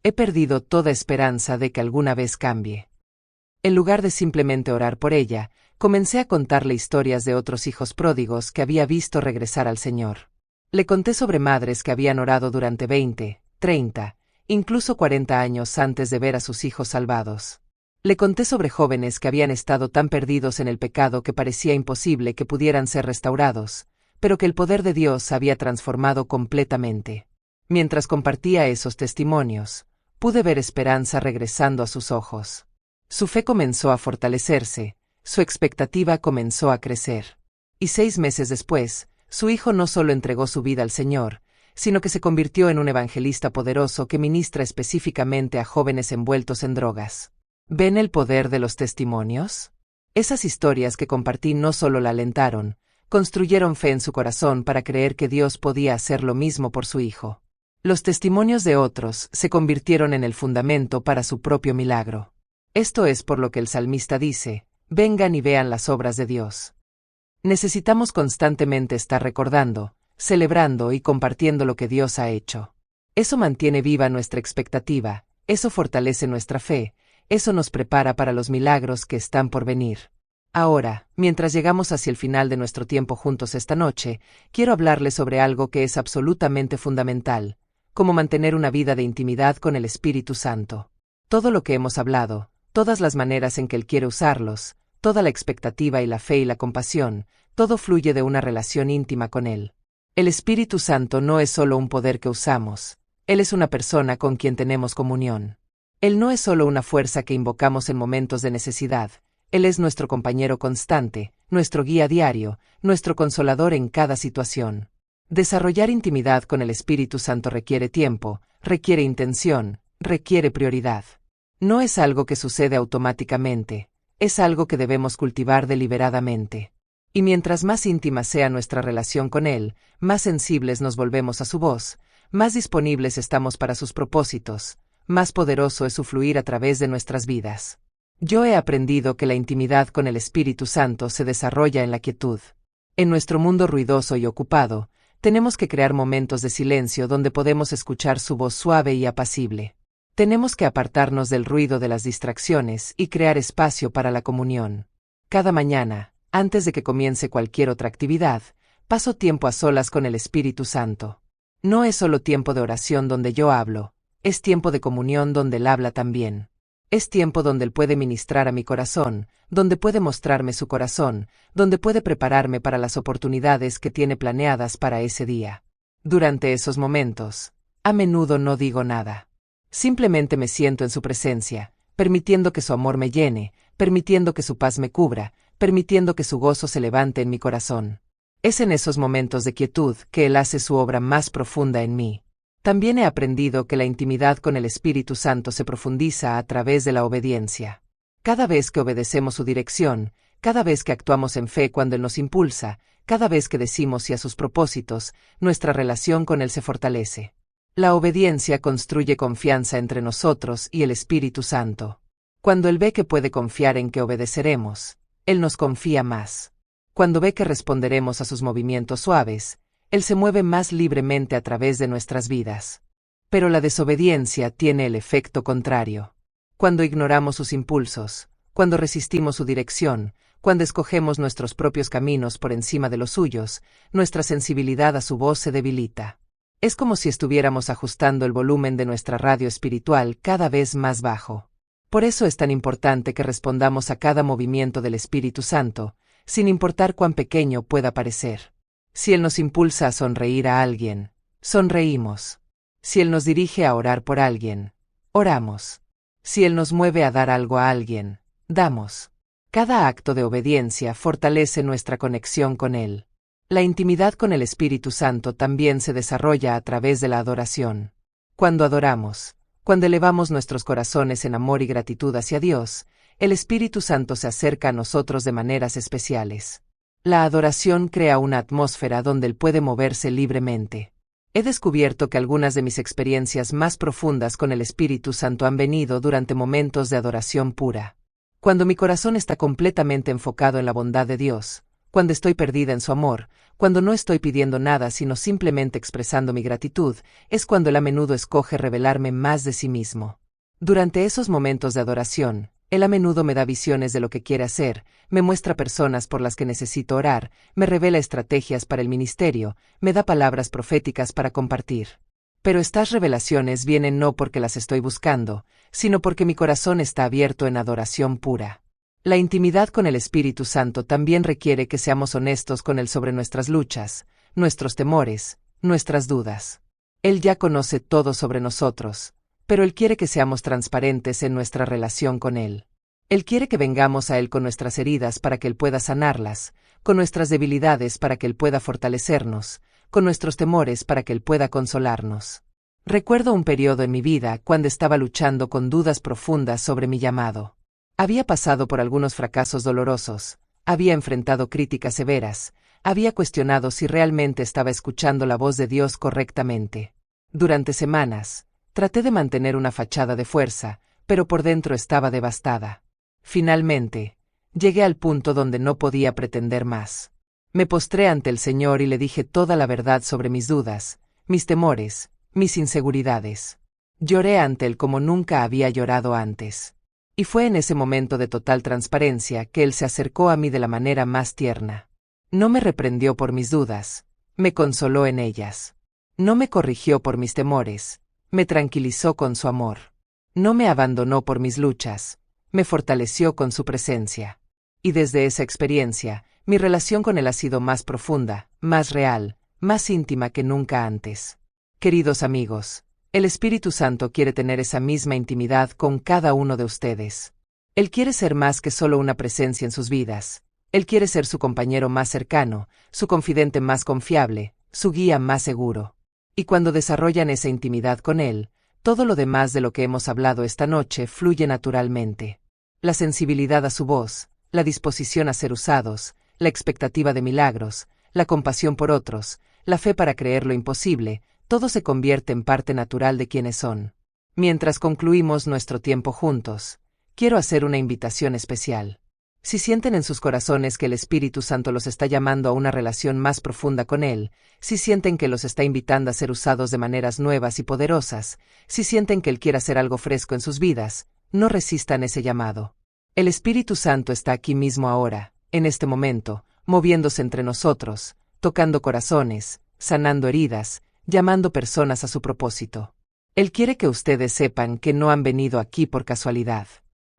He perdido toda esperanza de que alguna vez cambie. En lugar de simplemente orar por ella, comencé a contarle historias de otros hijos pródigos que había visto regresar al Señor. Le conté sobre madres que habían orado durante 20, 30, incluso 40 años antes de ver a sus hijos salvados. Le conté sobre jóvenes que habían estado tan perdidos en el pecado que parecía imposible que pudieran ser restaurados, pero que el poder de Dios había transformado completamente. Mientras compartía esos testimonios, pude ver esperanza regresando a sus ojos. Su fe comenzó a fortalecerse, su expectativa comenzó a crecer. Y 6 meses después, su hijo no solo entregó su vida al Señor, sino que se convirtió en un evangelista poderoso que ministra específicamente a jóvenes envueltos en drogas. ¿Ven el poder de los testimonios? Esas historias que compartí no solo la alentaron, construyeron fe en su corazón para creer que Dios podía hacer lo mismo por su hijo. Los testimonios de otros se convirtieron en el fundamento para su propio milagro. Esto es por lo que el salmista dice: vengan y vean las obras de Dios. Necesitamos constantemente estar recordando, celebrando y compartiendo lo que Dios ha hecho. Eso mantiene viva nuestra expectativa, eso fortalece nuestra fe, eso nos prepara para los milagros que están por venir. Ahora, mientras llegamos hacia el final de nuestro tiempo juntos esta noche, quiero hablarles sobre algo que es absolutamente fundamental, cómo mantener una vida de intimidad con el Espíritu Santo. Todo lo que hemos hablado, todas las maneras en que Él quiere usarlos, toda la expectativa y la fe y la compasión, todo fluye de una relación íntima con Él. El Espíritu Santo no es solo un poder que usamos, Él es una persona con quien tenemos comunión. Él no es solo una fuerza que invocamos en momentos de necesidad, Él es nuestro compañero constante, nuestro guía diario, nuestro consolador en cada situación. Desarrollar intimidad con el Espíritu Santo requiere tiempo, requiere intención, requiere prioridad. No es algo que sucede automáticamente, es algo que debemos cultivar deliberadamente. Y mientras más íntima sea nuestra relación con Él, más sensibles nos volvemos a su voz, más disponibles estamos para sus propósitos, más poderoso es su fluir a través de nuestras vidas. Yo he aprendido que la intimidad con el Espíritu Santo se desarrolla en la quietud. En nuestro mundo ruidoso y ocupado, tenemos que crear momentos de silencio donde podemos escuchar su voz suave y apacible. Tenemos que apartarnos del ruido de las distracciones y crear espacio para la comunión. Cada mañana, antes de que comience cualquier otra actividad, paso tiempo a solas con el Espíritu Santo. No es solo tiempo de oración donde yo hablo, es tiempo de comunión donde Él habla también. Es tiempo donde Él puede ministrar a mi corazón, donde puede mostrarme su corazón, donde puede prepararme para las oportunidades que tiene planeadas para ese día. Durante esos momentos, a menudo no digo nada. Simplemente me siento en su presencia, permitiendo que su amor me llene, permitiendo que su paz me cubra, permitiendo que su gozo se levante en mi corazón. Es en esos momentos de quietud que Él hace su obra más profunda en mí. También he aprendido que la intimidad con el Espíritu Santo se profundiza a través de la obediencia. Cada vez que obedecemos su dirección, cada vez que actuamos en fe cuando Él nos impulsa, cada vez que decimos sí a sus propósitos, nuestra relación con Él se fortalece. La obediencia construye confianza entre nosotros y el Espíritu Santo. Cuando Él ve que puede confiar en que obedeceremos, Él nos confía más. Cuando ve que responderemos a sus movimientos suaves, Él se mueve más libremente a través de nuestras vidas. Pero la desobediencia tiene el efecto contrario. Cuando ignoramos sus impulsos, cuando resistimos su dirección, cuando escogemos nuestros propios caminos por encima de los suyos, nuestra sensibilidad a su voz se debilita. Es como si estuviéramos ajustando el volumen de nuestra radio espiritual cada vez más bajo. Por eso es tan importante que respondamos a cada movimiento del Espíritu Santo, sin importar cuán pequeño pueda parecer. Si Él nos impulsa a sonreír a alguien, sonreímos. Si Él nos dirige a orar por alguien, oramos. Si Él nos mueve a dar algo a alguien, damos. Cada acto de obediencia fortalece nuestra conexión con Él. La intimidad con el Espíritu Santo también se desarrolla a través de la adoración. Cuando adoramos, cuando elevamos nuestros corazones en amor y gratitud hacia Dios, el Espíritu Santo se acerca a nosotros de maneras especiales. La adoración crea una atmósfera donde Él puede moverse libremente. He descubierto que algunas de mis experiencias más profundas con el Espíritu Santo han venido durante momentos de adoración pura. Cuando mi corazón está completamente enfocado en la bondad de Dios, cuando estoy perdida en su amor, cuando no estoy pidiendo nada sino simplemente expresando mi gratitud, es cuando Él a menudo escoge revelarme más de sí mismo. Durante esos momentos de adoración, Él a menudo me da visiones de lo que quiere hacer, me muestra personas por las que necesito orar, me revela estrategias para el ministerio, me da palabras proféticas para compartir. Pero estas revelaciones vienen no porque las estoy buscando, sino porque mi corazón está abierto en adoración pura. La intimidad con el Espíritu Santo también requiere que seamos honestos con Él sobre nuestras luchas, nuestros temores, nuestras dudas. Él ya conoce todo sobre nosotros, pero Él quiere que seamos transparentes en nuestra relación con Él. Él quiere que vengamos a Él con nuestras heridas para que Él pueda sanarlas, con nuestras debilidades para que Él pueda fortalecernos, con nuestros temores para que Él pueda consolarnos. Recuerdo un periodo en mi vida cuando estaba luchando con dudas profundas sobre mi llamado. Había pasado por algunos fracasos dolorosos, había enfrentado críticas severas, había cuestionado si realmente estaba escuchando la voz de Dios correctamente. Durante semanas, traté de mantener una fachada de fuerza, pero por dentro estaba devastada. Finalmente, llegué al punto donde no podía pretender más. Me postré ante el Señor y le dije toda la verdad sobre mis dudas, mis temores, mis inseguridades. Lloré ante Él como nunca había llorado antes. Y fue en ese momento de total transparencia que él se acercó a mí de la manera más tierna. No me reprendió por mis dudas, me consoló en ellas. No me corrigió por mis temores, me tranquilizó con su amor. No me abandonó por mis luchas, me fortaleció con su presencia. Y desde esa experiencia, mi relación con él ha sido más profunda, más real, más íntima que nunca antes. Queridos amigos, el Espíritu Santo quiere tener esa misma intimidad con cada uno de ustedes. Él quiere ser más que solo una presencia en sus vidas. Él quiere ser su compañero más cercano, su confidente más confiable, su guía más seguro. Y cuando desarrollan esa intimidad con Él, todo lo demás de lo que hemos hablado esta noche fluye naturalmente. La sensibilidad a su voz, la disposición a ser usados, la expectativa de milagros, la compasión por otros, la fe para creer lo imposible, todo se convierte en parte natural de quienes son. Mientras concluimos nuestro tiempo juntos, quiero hacer una invitación especial. Si sienten en sus corazones que el Espíritu Santo los está llamando a una relación más profunda con Él, si sienten que los está invitando a ser usados de maneras nuevas y poderosas, si sienten que Él quiere hacer algo fresco en sus vidas, no resistan ese llamado. El Espíritu Santo está aquí mismo ahora, en este momento, moviéndose entre nosotros, tocando corazones, sanando heridas, llamando personas a su propósito. Él quiere que ustedes sepan que no han venido aquí por casualidad.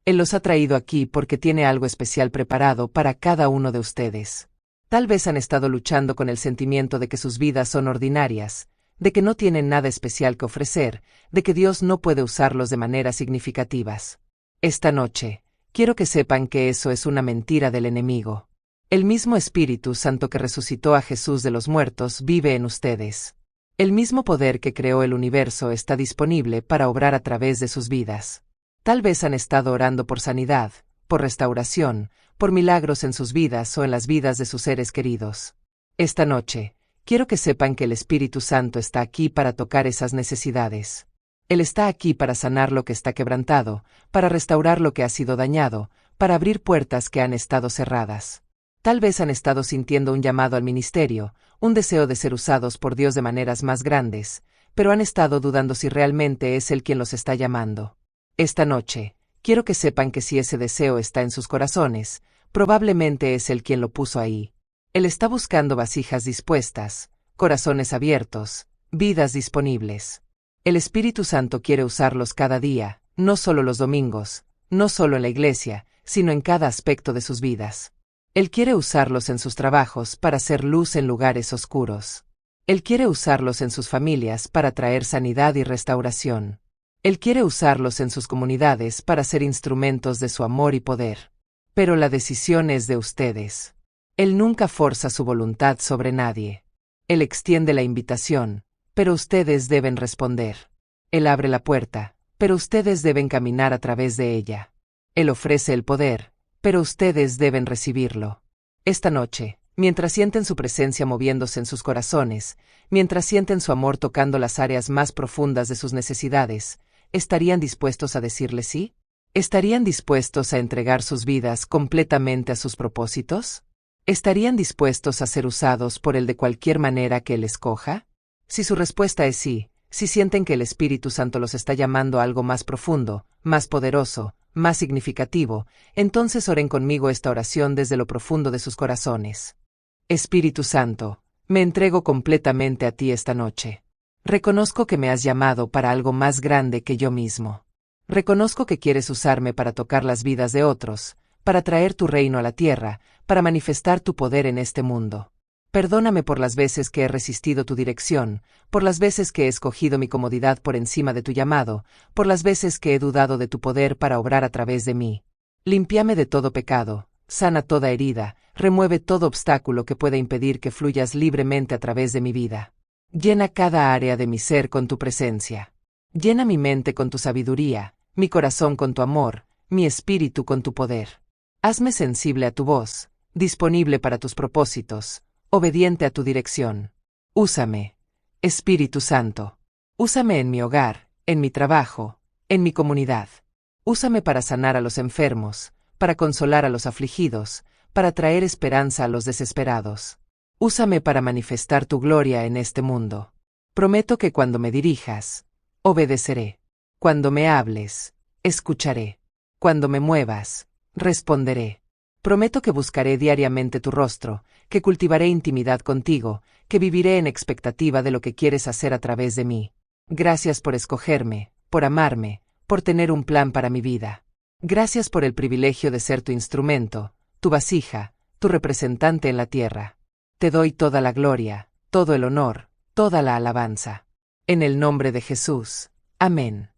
Él los ha traído aquí porque tiene algo especial preparado para cada uno de ustedes. Tal vez han estado luchando con el sentimiento de que sus vidas son ordinarias, de que no tienen nada especial que ofrecer, de que Dios no puede usarlos de maneras significativas. Esta noche, quiero que sepan que eso es una mentira del enemigo. El mismo Espíritu Santo que resucitó a Jesús de los muertos vive en ustedes. El mismo poder que creó el universo está disponible para obrar a través de sus vidas. Tal vez han estado orando por sanidad, por restauración, por milagros en sus vidas o en las vidas de sus seres queridos. Esta noche, quiero que sepan que el Espíritu Santo está aquí para tocar esas necesidades. Él está aquí para sanar lo que está quebrantado, para restaurar lo que ha sido dañado, para abrir puertas que han estado cerradas. Tal vez han estado sintiendo un llamado al ministerio, un deseo de ser usados por Dios de maneras más grandes, pero han estado dudando si realmente es Él quien los está llamando. Esta noche, quiero que sepan que si ese deseo está en sus corazones, probablemente es Él quien lo puso ahí. Él está buscando vasijas dispuestas, corazones abiertos, vidas disponibles. El Espíritu Santo quiere usarlos cada día, no solo los domingos, no solo en la iglesia, sino en cada aspecto de sus vidas. Él quiere usarlos en sus trabajos para hacer luz en lugares oscuros. Él quiere usarlos en sus familias para traer sanidad y restauración. Él quiere usarlos en sus comunidades para ser instrumentos de su amor y poder. Pero la decisión es de ustedes. Él nunca forza su voluntad sobre nadie. Él extiende la invitación, pero ustedes deben responder. Él abre la puerta, pero ustedes deben caminar a través de ella. Él ofrece el poder, pero ustedes deben recibirlo. Esta noche, mientras sienten su presencia moviéndose en sus corazones, mientras sienten su amor tocando las áreas más profundas de sus necesidades, ¿estarían dispuestos a decirle sí? ¿Estarían dispuestos a entregar sus vidas completamente a sus propósitos? ¿Estarían dispuestos a ser usados por Él de cualquier manera que Él escoja? Si su respuesta es sí, si sienten que el Espíritu Santo los está llamando a algo más profundo, más poderoso, más significativo, entonces oren conmigo esta oración desde lo profundo de sus corazones. Espíritu Santo, me entrego completamente a ti esta noche. Reconozco que me has llamado para algo más grande que yo mismo. Reconozco que quieres usarme para tocar las vidas de otros, para traer tu reino a la tierra, para manifestar tu poder en este mundo. Perdóname por las veces que he resistido tu dirección, por las veces que he escogido mi comodidad por encima de tu llamado, por las veces que he dudado de tu poder para obrar a través de mí. Límpiame de todo pecado, sana toda herida, remueve todo obstáculo que pueda impedir que fluyas libremente a través de mi vida. Llena cada área de mi ser con tu presencia. Llena mi mente con tu sabiduría, mi corazón con tu amor, mi espíritu con tu poder. Hazme sensible a tu voz, disponible para tus propósitos, obediente a tu dirección. Úsame, Espíritu Santo. Úsame en mi hogar, en mi trabajo, en mi comunidad. Úsame para sanar a los enfermos, para consolar a los afligidos, para traer esperanza a los desesperados. Úsame para manifestar tu gloria en este mundo. Prometo que cuando me dirijas, obedeceré. Cuando me hables, escucharé. Cuando me muevas, responderé. Prometo que buscaré diariamente tu rostro, que cultivaré intimidad contigo, que viviré en expectativa de lo que quieres hacer a través de mí. Gracias por escogerme, por amarme, por tener un plan para mi vida. Gracias por el privilegio de ser tu instrumento, tu vasija, tu representante en la tierra. Te doy toda la gloria, todo el honor, toda la alabanza. En el nombre de Jesús. Amén.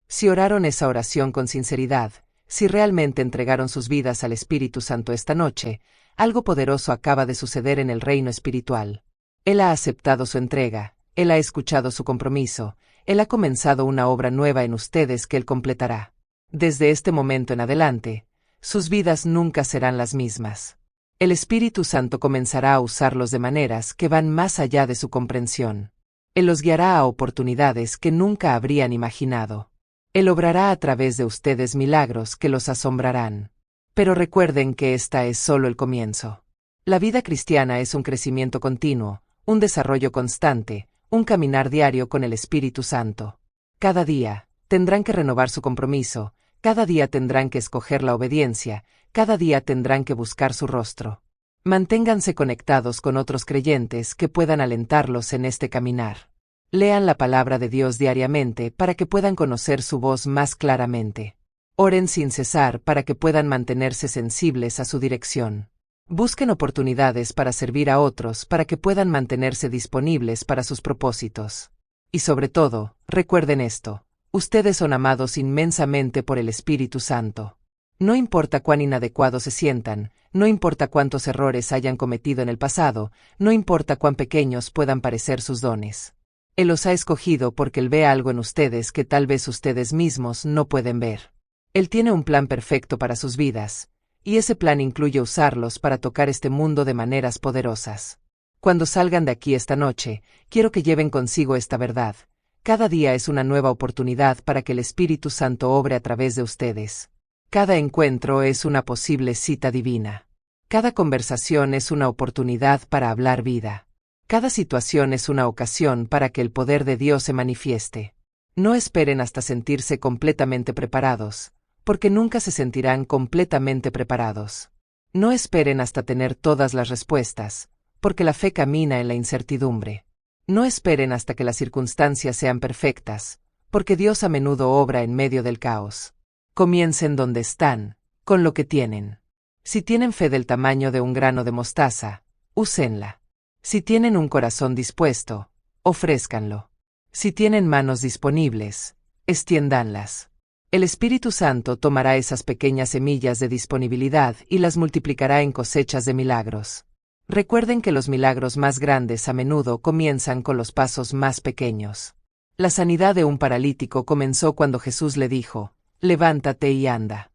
Si oraron esa oración con sinceridad, si realmente entregaron sus vidas al Espíritu Santo esta noche, algo poderoso acaba de suceder en el reino espiritual. Él ha aceptado su entrega, Él ha escuchado su compromiso, Él ha comenzado una obra nueva en ustedes que Él completará. Desde este momento en adelante, sus vidas nunca serán las mismas. El Espíritu Santo comenzará a usarlos de maneras que van más allá de su comprensión. Él los guiará a oportunidades que nunca habrían imaginado. Él obrará a través de ustedes milagros que los asombrarán. Pero recuerden que esta es solo el comienzo. La vida cristiana es un crecimiento continuo, un desarrollo constante, un caminar diario con el Espíritu Santo. Cada día, tendrán que renovar su compromiso, cada día tendrán que escoger la obediencia, cada día tendrán que buscar su rostro. Manténganse conectados con otros creyentes que puedan alentarlos en este caminar. Lean la palabra de Dios diariamente para que puedan conocer su voz más claramente. Oren sin cesar para que puedan mantenerse sensibles a su dirección. Busquen oportunidades para servir a otros para que puedan mantenerse disponibles para sus propósitos. Y sobre todo, recuerden esto, ustedes son amados inmensamente por el Espíritu Santo. No importa cuán inadecuados se sientan, no importa cuántos errores hayan cometido en el pasado, no importa cuán pequeños puedan parecer sus dones. Él los ha escogido porque Él ve algo en ustedes que tal vez ustedes mismos no pueden ver. Él tiene un plan perfecto para sus vidas, y ese plan incluye usarlos para tocar este mundo de maneras poderosas. Cuando salgan de aquí esta noche, quiero que lleven consigo esta verdad. Cada día es una nueva oportunidad para que el Espíritu Santo obre a través de ustedes. Cada encuentro es una posible cita divina. Cada conversación es una oportunidad para hablar vida. Cada situación es una ocasión para que el poder de Dios se manifieste. No esperen hasta sentirse completamente preparados, porque nunca se sentirán completamente preparados. No esperen hasta tener todas las respuestas, porque la fe camina en la incertidumbre. No esperen hasta que las circunstancias sean perfectas, porque Dios a menudo obra en medio del caos. Comiencen donde están, con lo que tienen. Si tienen fe del tamaño de un grano de mostaza, úsenla. Si tienen un corazón dispuesto, ofrézcanlo. Si tienen manos disponibles, extiéndanlas. El Espíritu Santo tomará esas pequeñas semillas de disponibilidad y las multiplicará en cosechas de milagros. Recuerden que los milagros más grandes a menudo comienzan con los pasos más pequeños. La sanidad de un paralítico comenzó cuando Jesús le dijo, «Levántate y anda».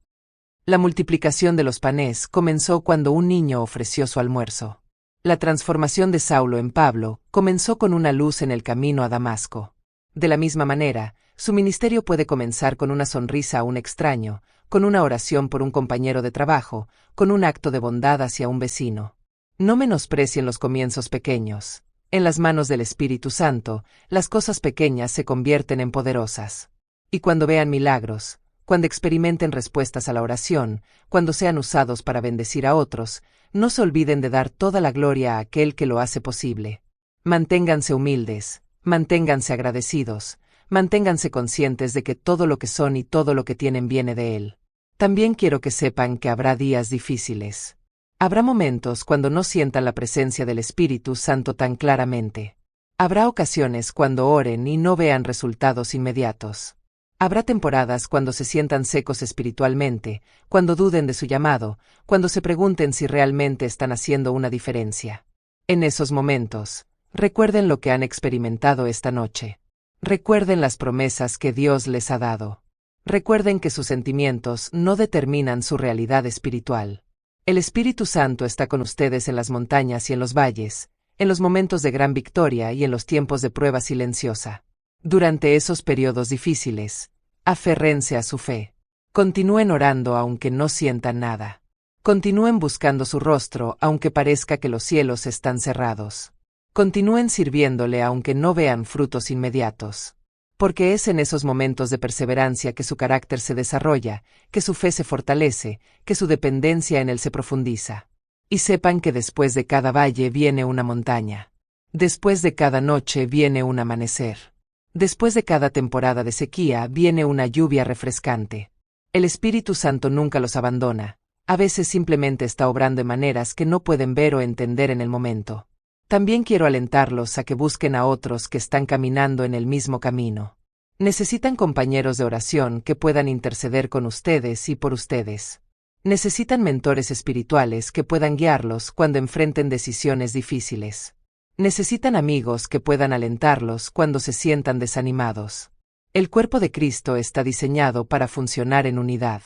La multiplicación de los panes comenzó cuando un niño ofreció su almuerzo. La transformación de Saulo en Pablo comenzó con una luz en el camino a Damasco. De la misma manera, su ministerio puede comenzar con una sonrisa a un extraño, con una oración por un compañero de trabajo, con un acto de bondad hacia un vecino. No menosprecien los comienzos pequeños. En las manos del Espíritu Santo, las cosas pequeñas se convierten en poderosas. Y cuando vean milagros, cuando experimenten respuestas a la oración, cuando sean usados para bendecir a otros, no se olviden de dar toda la gloria a aquel que lo hace posible. Manténganse humildes, manténganse agradecidos, manténganse conscientes de que todo lo que son y todo lo que tienen viene de Él. También quiero que sepan que habrá días difíciles. Habrá momentos cuando no sientan la presencia del Espíritu Santo tan claramente. Habrá ocasiones cuando oren y no vean resultados inmediatos. Habrá temporadas cuando se sientan secos espiritualmente, cuando duden de su llamado, cuando se pregunten si realmente están haciendo una diferencia. En esos momentos, recuerden lo que han experimentado esta noche. Recuerden las promesas que Dios les ha dado. Recuerden que sus sentimientos no determinan su realidad espiritual. El Espíritu Santo está con ustedes en las montañas y en los valles, en los momentos de gran victoria y en los tiempos de prueba silenciosa. Durante esos periodos difíciles, aférrense a su fe. Continúen orando aunque no sientan nada. Continúen buscando su rostro aunque parezca que los cielos están cerrados. Continúen sirviéndole aunque no vean frutos inmediatos. Porque es en esos momentos de perseverancia que su carácter se desarrolla, que su fe se fortalece, que su dependencia en Él se profundiza. Y sepan que después de cada valle viene una montaña. Después de cada noche viene un amanecer. Después de cada temporada de sequía viene una lluvia refrescante. El Espíritu Santo nunca los abandona. A veces simplemente está obrando en maneras que no pueden ver o entender en el momento. También quiero alentarlos a que busquen a otros que están caminando en el mismo camino. Necesitan compañeros de oración que puedan interceder con ustedes y por ustedes. Necesitan mentores espirituales que puedan guiarlos cuando enfrenten decisiones difíciles. Necesitan amigos que puedan alentarlos cuando se sientan desanimados. El cuerpo de Cristo está diseñado para funcionar en unidad.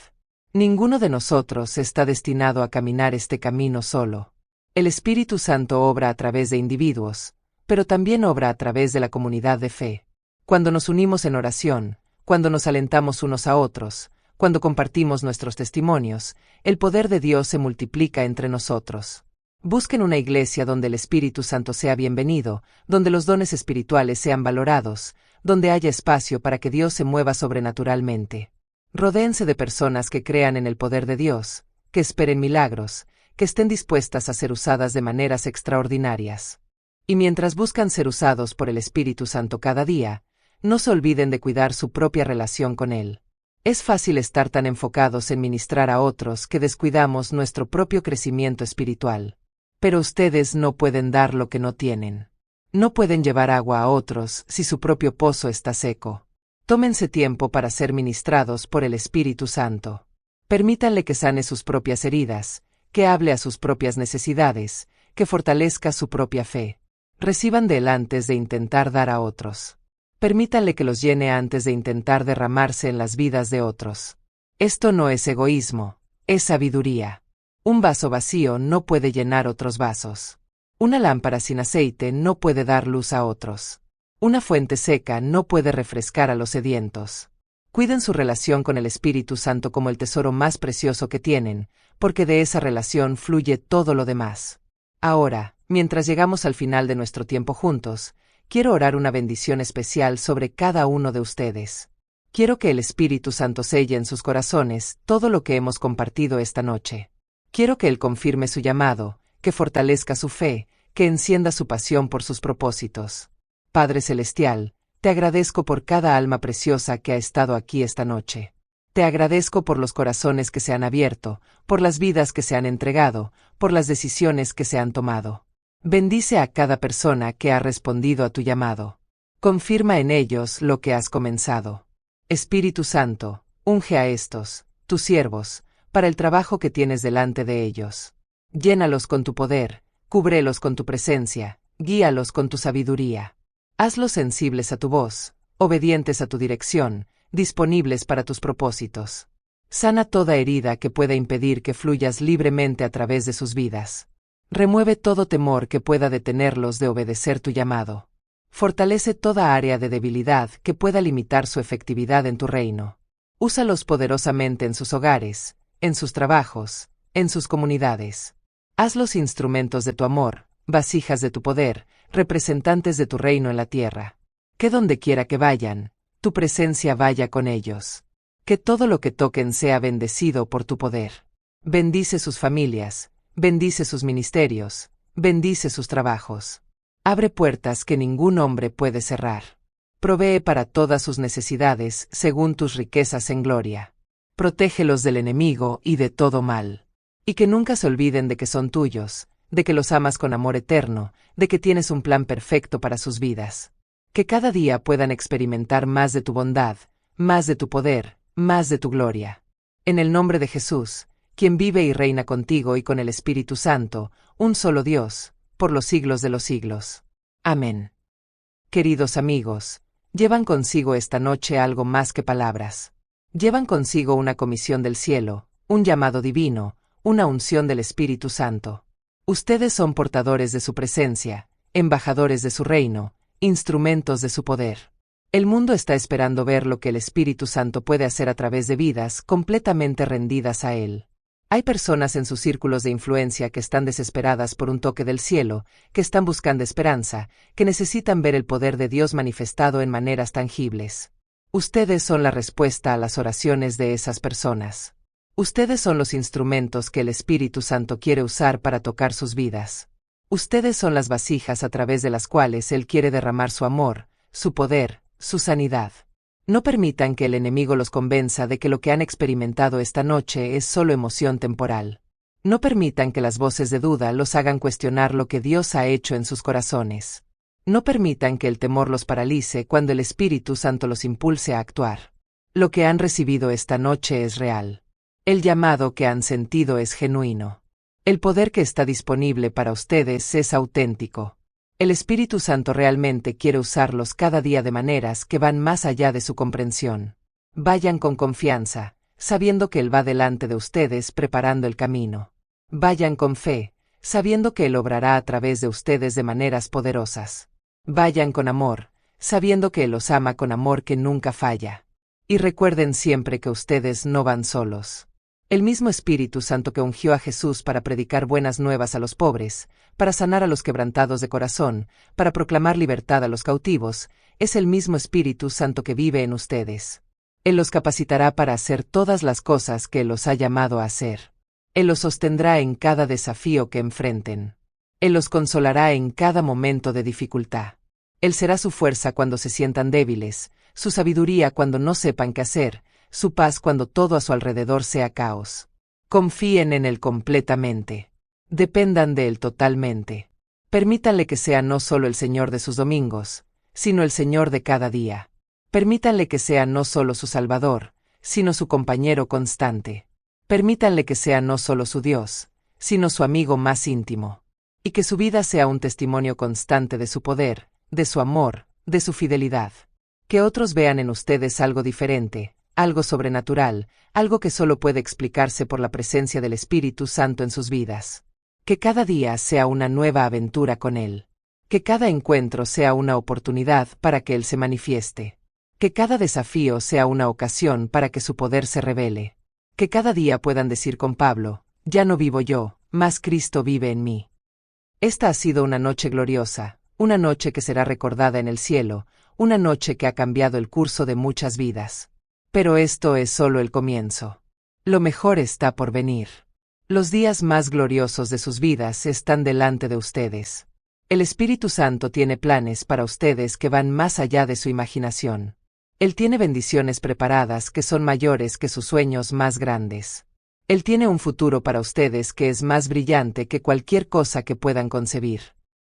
Ninguno de nosotros está destinado a caminar este camino solo. El Espíritu Santo obra a través de individuos, pero también obra a través de la comunidad de fe. Cuando nos unimos en oración, cuando nos alentamos unos a otros, cuando compartimos nuestros testimonios, el poder de Dios se multiplica entre nosotros. Busquen una iglesia donde el Espíritu Santo sea bienvenido, donde los dones espirituales sean valorados, donde haya espacio para que Dios se mueva sobrenaturalmente. Rodéense de personas que crean en el poder de Dios, que esperen milagros, que estén dispuestas a ser usadas de maneras extraordinarias. Y mientras buscan ser usados por el Espíritu Santo cada día, no se olviden de cuidar su propia relación con Él. Es fácil estar tan enfocados en ministrar a otros que descuidamos nuestro propio crecimiento espiritual. Pero ustedes no pueden dar lo que no tienen. No pueden llevar agua a otros si su propio pozo está seco. Tómense tiempo para ser ministrados por el Espíritu Santo. Permítanle que sane sus propias heridas, que hable a sus propias necesidades, que fortalezca su propia fe. Reciban de Él antes de intentar dar a otros. Permítanle que los llene antes de intentar derramarse en las vidas de otros. Esto no es egoísmo, es sabiduría. Un vaso vacío no puede llenar otros vasos. Una lámpara sin aceite no puede dar luz a otros. Una fuente seca no puede refrescar a los sedientos. Cuiden su relación con el Espíritu Santo como el tesoro más precioso que tienen, porque de esa relación fluye todo lo demás. Ahora, mientras llegamos al final de nuestro tiempo juntos, quiero orar una bendición especial sobre cada uno de ustedes. Quiero que el Espíritu Santo selle en sus corazones todo lo que hemos compartido esta noche. Quiero que Él confirme su llamado, que fortalezca su fe, que encienda su pasión por sus propósitos. Padre Celestial, te agradezco por cada alma preciosa que ha estado aquí esta noche. Te agradezco por los corazones que se han abierto, por las vidas que se han entregado, por las decisiones que se han tomado. Bendice a cada persona que ha respondido a tu llamado. Confirma en ellos lo que has comenzado. Espíritu Santo, unge a estos, tus siervos, para el trabajo que tienes delante de ellos. Llénalos con tu poder, cúbrelos con tu presencia, guíalos con tu sabiduría. Hazlos sensibles a tu voz, obedientes a tu dirección, disponibles para tus propósitos. Sana toda herida que pueda impedir que fluyas libremente a través de sus vidas. Remueve todo temor que pueda detenerlos de obedecer tu llamado. Fortalece toda área de debilidad que pueda limitar su efectividad en tu reino. Úsalos poderosamente en sus hogares, en sus trabajos, en sus comunidades. Hazlos instrumentos de tu amor, vasijas de tu poder, representantes de tu reino en la tierra. Que donde quiera que vayan, tu presencia vaya con ellos. Que todo lo que toquen sea bendecido por tu poder. Bendice sus familias, bendice sus ministerios, bendice sus trabajos. Abre puertas que ningún hombre puede cerrar. Provee para todas sus necesidades según tus riquezas en gloria. Protégelos del enemigo y de todo mal. Y que nunca se olviden de que son tuyos, de que los amas con amor eterno, de que tienes un plan perfecto para sus vidas. Que cada día puedan experimentar más de tu bondad, más de tu poder, más de tu gloria. En el nombre de Jesús, quien vive y reina contigo y con el Espíritu Santo, un solo Dios, por los siglos de los siglos. Amén. Queridos amigos, llevan consigo esta noche algo más que palabras. Llevan consigo una comisión del cielo, un llamado divino, una unción del Espíritu Santo. Ustedes son portadores de su presencia, embajadores de su reino, instrumentos de su poder. El mundo está esperando ver lo que el Espíritu Santo puede hacer a través de vidas completamente rendidas a Él. Hay personas en sus círculos de influencia que están desesperadas por un toque del cielo, que están buscando esperanza, que necesitan ver el poder de Dios manifestado en maneras tangibles. Ustedes son la respuesta a las oraciones de esas personas. Ustedes son los instrumentos que el Espíritu Santo quiere usar para tocar sus vidas. Ustedes son las vasijas a través de las cuales Él quiere derramar su amor, su poder, su sanidad. No permitan que el enemigo los convenza de que lo que han experimentado esta noche es solo emoción temporal. No permitan que las voces de duda los hagan cuestionar lo que Dios ha hecho en sus corazones. No permitan que el temor los paralice cuando el Espíritu Santo los impulse a actuar. Lo que han recibido esta noche es real. El llamado que han sentido es genuino. El poder que está disponible para ustedes es auténtico. El Espíritu Santo realmente quiere usarlos cada día de maneras que van más allá de su comprensión. Vayan con confianza, sabiendo que Él va delante de ustedes preparando el camino. Vayan con fe, sabiendo que Él obrará a través de ustedes de maneras poderosas. Vayan con amor, sabiendo que Él los ama con amor que nunca falla. Y recuerden siempre que ustedes no van solos. El mismo Espíritu Santo que ungió a Jesús para predicar buenas nuevas a los pobres, para sanar a los quebrantados de corazón, para proclamar libertad a los cautivos, es el mismo Espíritu Santo que vive en ustedes. Él los capacitará para hacer todas las cosas que Él los ha llamado a hacer. Él los sostendrá en cada desafío que enfrenten. Él los consolará en cada momento de dificultad. Él será su fuerza cuando se sientan débiles, su sabiduría cuando no sepan qué hacer, su paz cuando todo a su alrededor sea caos. Confíen en Él completamente. Dependan de Él totalmente. Permítanle que sea no solo el Señor de sus domingos, sino el Señor de cada día. Permítanle que sea no solo su Salvador, sino su compañero constante. Permítanle que sea no solo su Dios, sino su amigo más íntimo. Y que su vida sea un testimonio constante de su poder, de su amor, de su fidelidad. Que otros vean en ustedes algo diferente, algo sobrenatural, algo que solo puede explicarse por la presencia del Espíritu Santo en sus vidas. Que cada día sea una nueva aventura con Él. Que cada encuentro sea una oportunidad para que Él se manifieste. Que cada desafío sea una ocasión para que su poder se revele. Que cada día puedan decir con Pablo, ya no vivo yo, mas Cristo vive en mí. Esta ha sido una noche gloriosa, una noche que será recordada en el cielo, una noche que ha cambiado el curso de muchas vidas. Pero esto es solo el comienzo. Lo mejor está por venir. Los días más gloriosos de sus vidas están delante de ustedes. El Espíritu Santo tiene planes para ustedes que van más allá de su imaginación. Él tiene bendiciones preparadas que son mayores que sus sueños más grandes. Él tiene un futuro para ustedes que es más brillante que cualquier cosa que puedan concebir.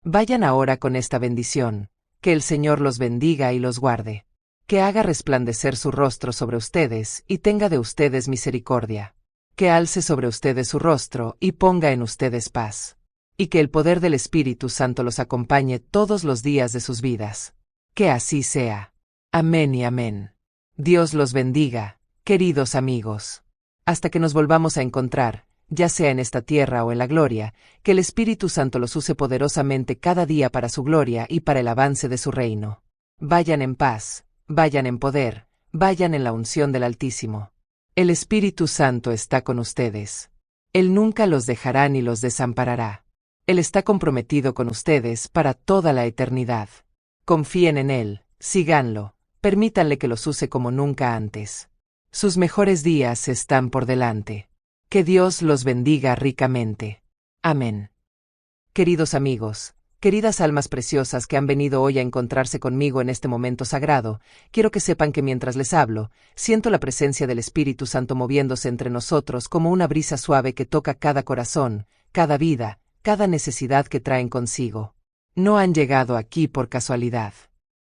Vayan ahora con esta bendición. Que el Señor los bendiga y los guarde. Que haga resplandecer su rostro sobre ustedes y tenga de ustedes misericordia. Que alce sobre ustedes su rostro y ponga en ustedes paz. Y que el poder del Espíritu Santo los acompañe todos los días de sus vidas. Que así sea. Amén y amén. Dios los bendiga, queridos amigos. Hasta que nos volvamos a encontrar, ya sea en esta tierra o en la gloria, que el Espíritu Santo los use poderosamente cada día para su gloria y para el avance de su reino. Vayan en paz. Vayan en poder, vayan en la unción del Altísimo. El Espíritu Santo está con ustedes. Él nunca los dejará ni los desamparará. Él está comprometido con ustedes para toda la eternidad. Confíen en Él, síganlo, permítanle que los use como nunca antes. Sus mejores días están por delante. Que Dios los bendiga ricamente. Amén. Queridos amigos, queridas almas preciosas que han venido hoy a encontrarse conmigo en este momento sagrado, quiero que sepan que mientras les hablo, siento la presencia del Espíritu Santo moviéndose entre nosotros como una brisa suave que toca cada corazón, cada vida, cada necesidad que traen consigo. No han llegado aquí por casualidad.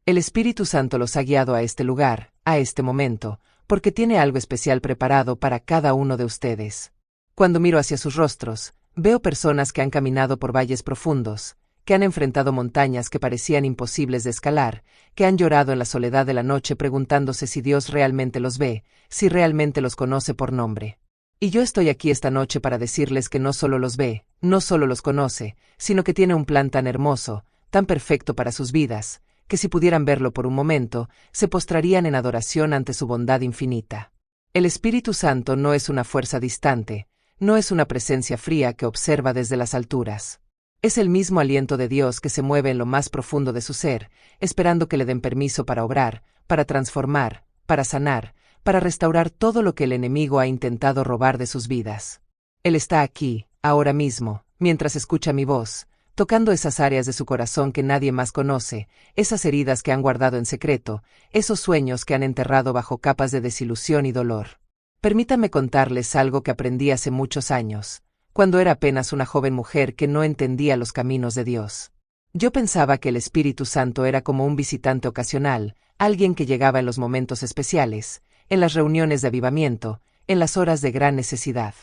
El Espíritu Santo los ha guiado a este lugar, a este momento, porque tiene algo especial preparado para cada uno de ustedes. Cuando miro hacia sus rostros, veo personas que han caminado por valles profundos, que han enfrentado montañas que parecían imposibles de escalar, que han llorado en la soledad de la noche preguntándose si Dios realmente los ve, si realmente los conoce por nombre. Y yo estoy aquí esta noche para decirles que no solo los ve, no solo los conoce, sino que tiene un plan tan hermoso, tan perfecto para sus vidas, que si pudieran verlo por un momento, se postrarían en adoración ante su bondad infinita. El Espíritu Santo no es una fuerza distante, no es una presencia fría que observa desde las alturas. Es el mismo aliento de Dios que se mueve en lo más profundo de su ser, esperando que le den permiso para obrar, para transformar, para sanar, para restaurar todo lo que el enemigo ha intentado robar de sus vidas. Él está aquí, ahora mismo, mientras escucha mi voz, tocando esas áreas de su corazón que nadie más conoce, esas heridas que han guardado en secreto, esos sueños que han enterrado bajo capas de desilusión y dolor. Permítanme contarles algo que aprendí hace muchos años, cuando era apenas una joven mujer que no entendía los caminos de Dios. Yo pensaba que el Espíritu Santo era como un visitante ocasional, alguien que llegaba en los momentos especiales, en las reuniones de avivamiento, en las horas de gran necesidad.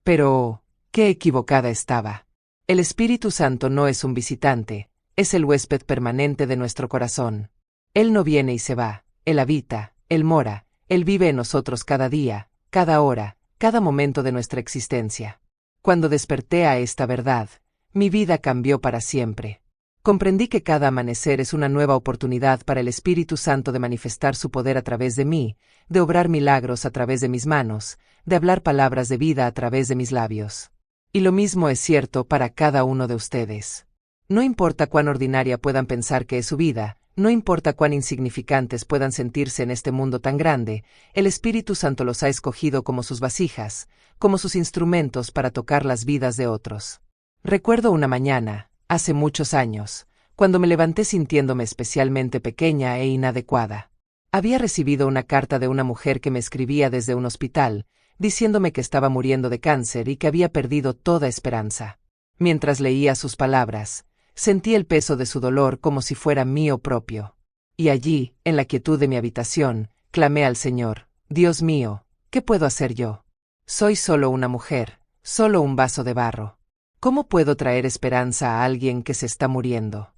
Pero, qué equivocada estaba. El Espíritu Santo no es un visitante, es el huésped permanente de nuestro corazón. Él no viene y se va, Él habita, Él mora, Él vive en nosotros cada día, cada hora, cada momento de nuestra existencia. Cuando desperté a esta verdad, mi vida cambió para siempre. Comprendí que cada amanecer es una nueva oportunidad para el Espíritu Santo de manifestar su poder a través de mí, de obrar milagros a través de mis manos, de hablar palabras de vida a través de mis labios. Y lo mismo es cierto para cada uno de ustedes. No importa cuán ordinaria puedan pensar que es su vida, no importa cuán insignificantes puedan sentirse en este mundo tan grande, el Espíritu Santo los ha escogido como sus vasijas, como sus instrumentos para tocar las vidas de otros. Recuerdo una mañana, hace muchos años, cuando me levanté sintiéndome especialmente pequeña e inadecuada. Había recibido una carta de una mujer que me escribía desde un hospital, diciéndome que estaba muriendo de cáncer y que había perdido toda esperanza. Mientras leía sus palabras, sentí el peso de su dolor como si fuera mío propio. Y allí, en la quietud de mi habitación, clamé al Señor: Dios mío, ¿qué puedo hacer yo? Soy solo una mujer, solo un vaso de barro. ¿Cómo puedo traer esperanza a alguien que se está muriendo?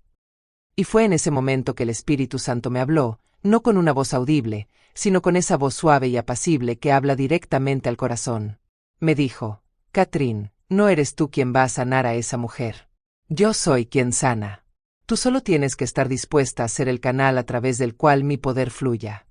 Y fue en ese momento que el Espíritu Santo me habló, no con una voz audible, sino con esa voz suave y apacible que habla directamente al corazón. Me dijo: Catherine, no eres tú quien va a sanar a esa mujer. Yo soy quien sana. Tú solo tienes que estar dispuesta a ser el canal a través del cual mi poder fluya.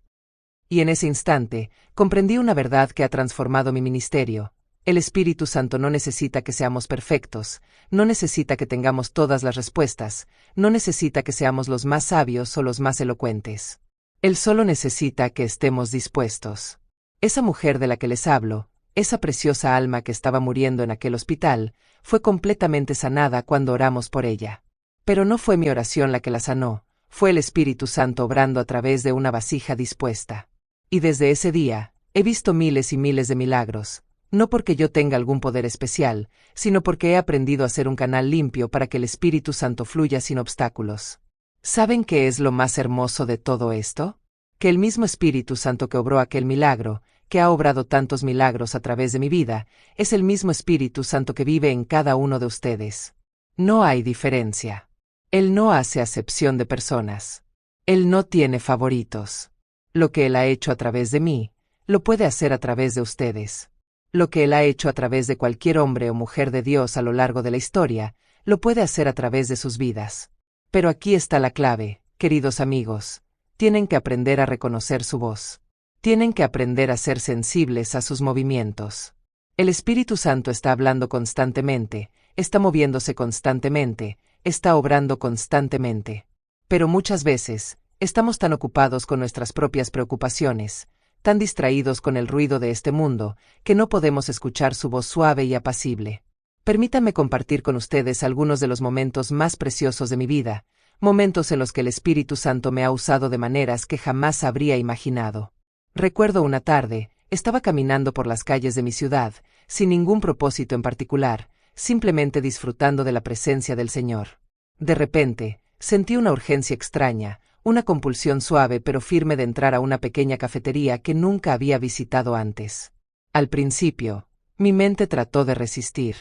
Y en ese instante, comprendí una verdad que ha transformado mi ministerio. El Espíritu Santo no necesita que seamos perfectos, no necesita que tengamos todas las respuestas, no necesita que seamos los más sabios o los más elocuentes. Él solo necesita que estemos dispuestos. Esa mujer de la que les hablo, esa preciosa alma que estaba muriendo en aquel hospital, fue completamente sanada cuando oramos por ella. Pero no fue mi oración la que la sanó, fue el Espíritu Santo obrando a través de una vasija dispuesta. Y desde ese día, he visto miles y miles de milagros, no porque yo tenga algún poder especial, sino porque he aprendido a ser un canal limpio para que el Espíritu Santo fluya sin obstáculos. ¿Saben qué es lo más hermoso de todo esto? Que el mismo Espíritu Santo que obró aquel milagro, que ha obrado tantos milagros a través de mi vida, es el mismo Espíritu Santo que vive en cada uno de ustedes. No hay diferencia. Él no hace acepción de personas. Él no tiene favoritos. Lo que Él ha hecho a través de mí, lo puede hacer a través de ustedes. Lo que Él ha hecho a través de cualquier hombre o mujer de Dios a lo largo de la historia, lo puede hacer a través de sus vidas. Pero aquí está la clave, queridos amigos. Tienen que aprender a reconocer su voz. Tienen que aprender a ser sensibles a sus movimientos. El Espíritu Santo está hablando constantemente, está moviéndose constantemente, está obrando constantemente. Pero muchas veces, estamos tan ocupados con nuestras propias preocupaciones, tan distraídos con el ruido de este mundo, que no podemos escuchar su voz suave y apacible. Permítanme compartir con ustedes algunos de los momentos más preciosos de mi vida, momentos en los que el Espíritu Santo me ha usado de maneras que jamás habría imaginado. Recuerdo una tarde, estaba caminando por las calles de mi ciudad, sin ningún propósito en particular, simplemente disfrutando de la presencia del Señor. De repente, sentí una urgencia extraña, una compulsión suave pero firme de entrar a una pequeña cafetería que nunca había visitado antes. Al principio, mi mente trató de resistir.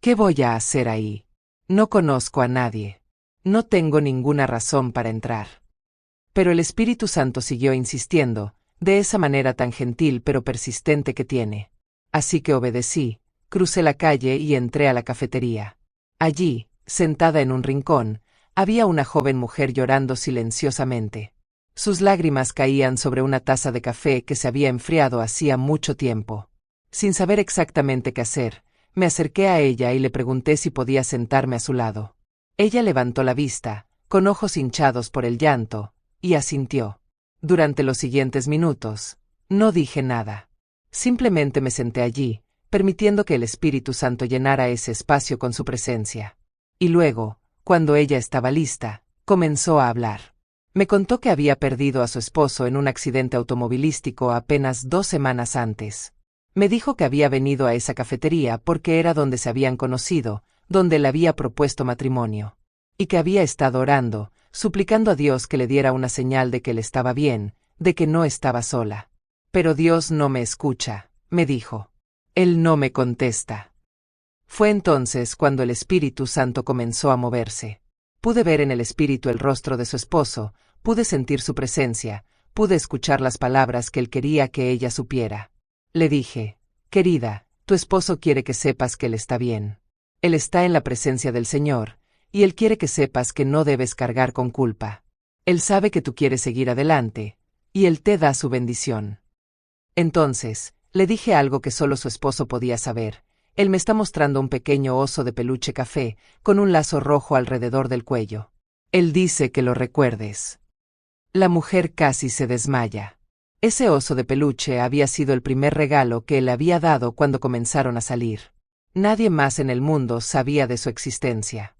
¿Qué voy a hacer ahí? No conozco a nadie. No tengo ninguna razón para entrar. Pero el Espíritu Santo siguió insistiendo, de esa manera tan gentil pero persistente que tiene. Así que obedecí, crucé la calle y entré a la cafetería. Allí, sentada en un rincón, había una joven mujer llorando silenciosamente. Sus lágrimas caían sobre una taza de café que se había enfriado hacía mucho tiempo. Sin saber exactamente qué hacer, Me acerqué a ella y le pregunté si podía sentarme a su lado. Ella levantó la vista, con ojos hinchados por el llanto, y asintió. Durante los siguientes minutos, no dije nada. Simplemente me senté allí, permitiendo que el Espíritu Santo llenara ese espacio con su presencia. Y luego, cuando ella estaba lista, comenzó a hablar. Me contó que había perdido a su esposo en un accidente automovilístico apenas 2 semanas antes. Me dijo que había venido a esa cafetería porque era donde se habían conocido, donde le había propuesto matrimonio. Y que había estado orando, suplicando a Dios que le diera una señal de que él estaba bien, de que no estaba sola. Pero Dios no me escucha, me dijo. Él no me contesta. Fue entonces cuando el Espíritu Santo comenzó a moverse. Pude ver en el Espíritu el rostro de su esposo, pude sentir su presencia, pude escuchar las palabras que él quería que ella supiera. Le dije, querida, tu esposo quiere que sepas que él está bien. Él está en la presencia del Señor, y él quiere que sepas que no debes cargar con culpa. Él sabe que tú quieres seguir adelante, y él te da su bendición. Entonces, le dije algo que solo su esposo podía saber. Él me está mostrando un pequeño oso de peluche café, con un lazo rojo alrededor del cuello. Él dice que lo recuerdes. La mujer casi se desmaya. Ese oso de peluche había sido el primer regalo que él había dado cuando comenzaron a salir. Nadie más en el mundo sabía de su existencia.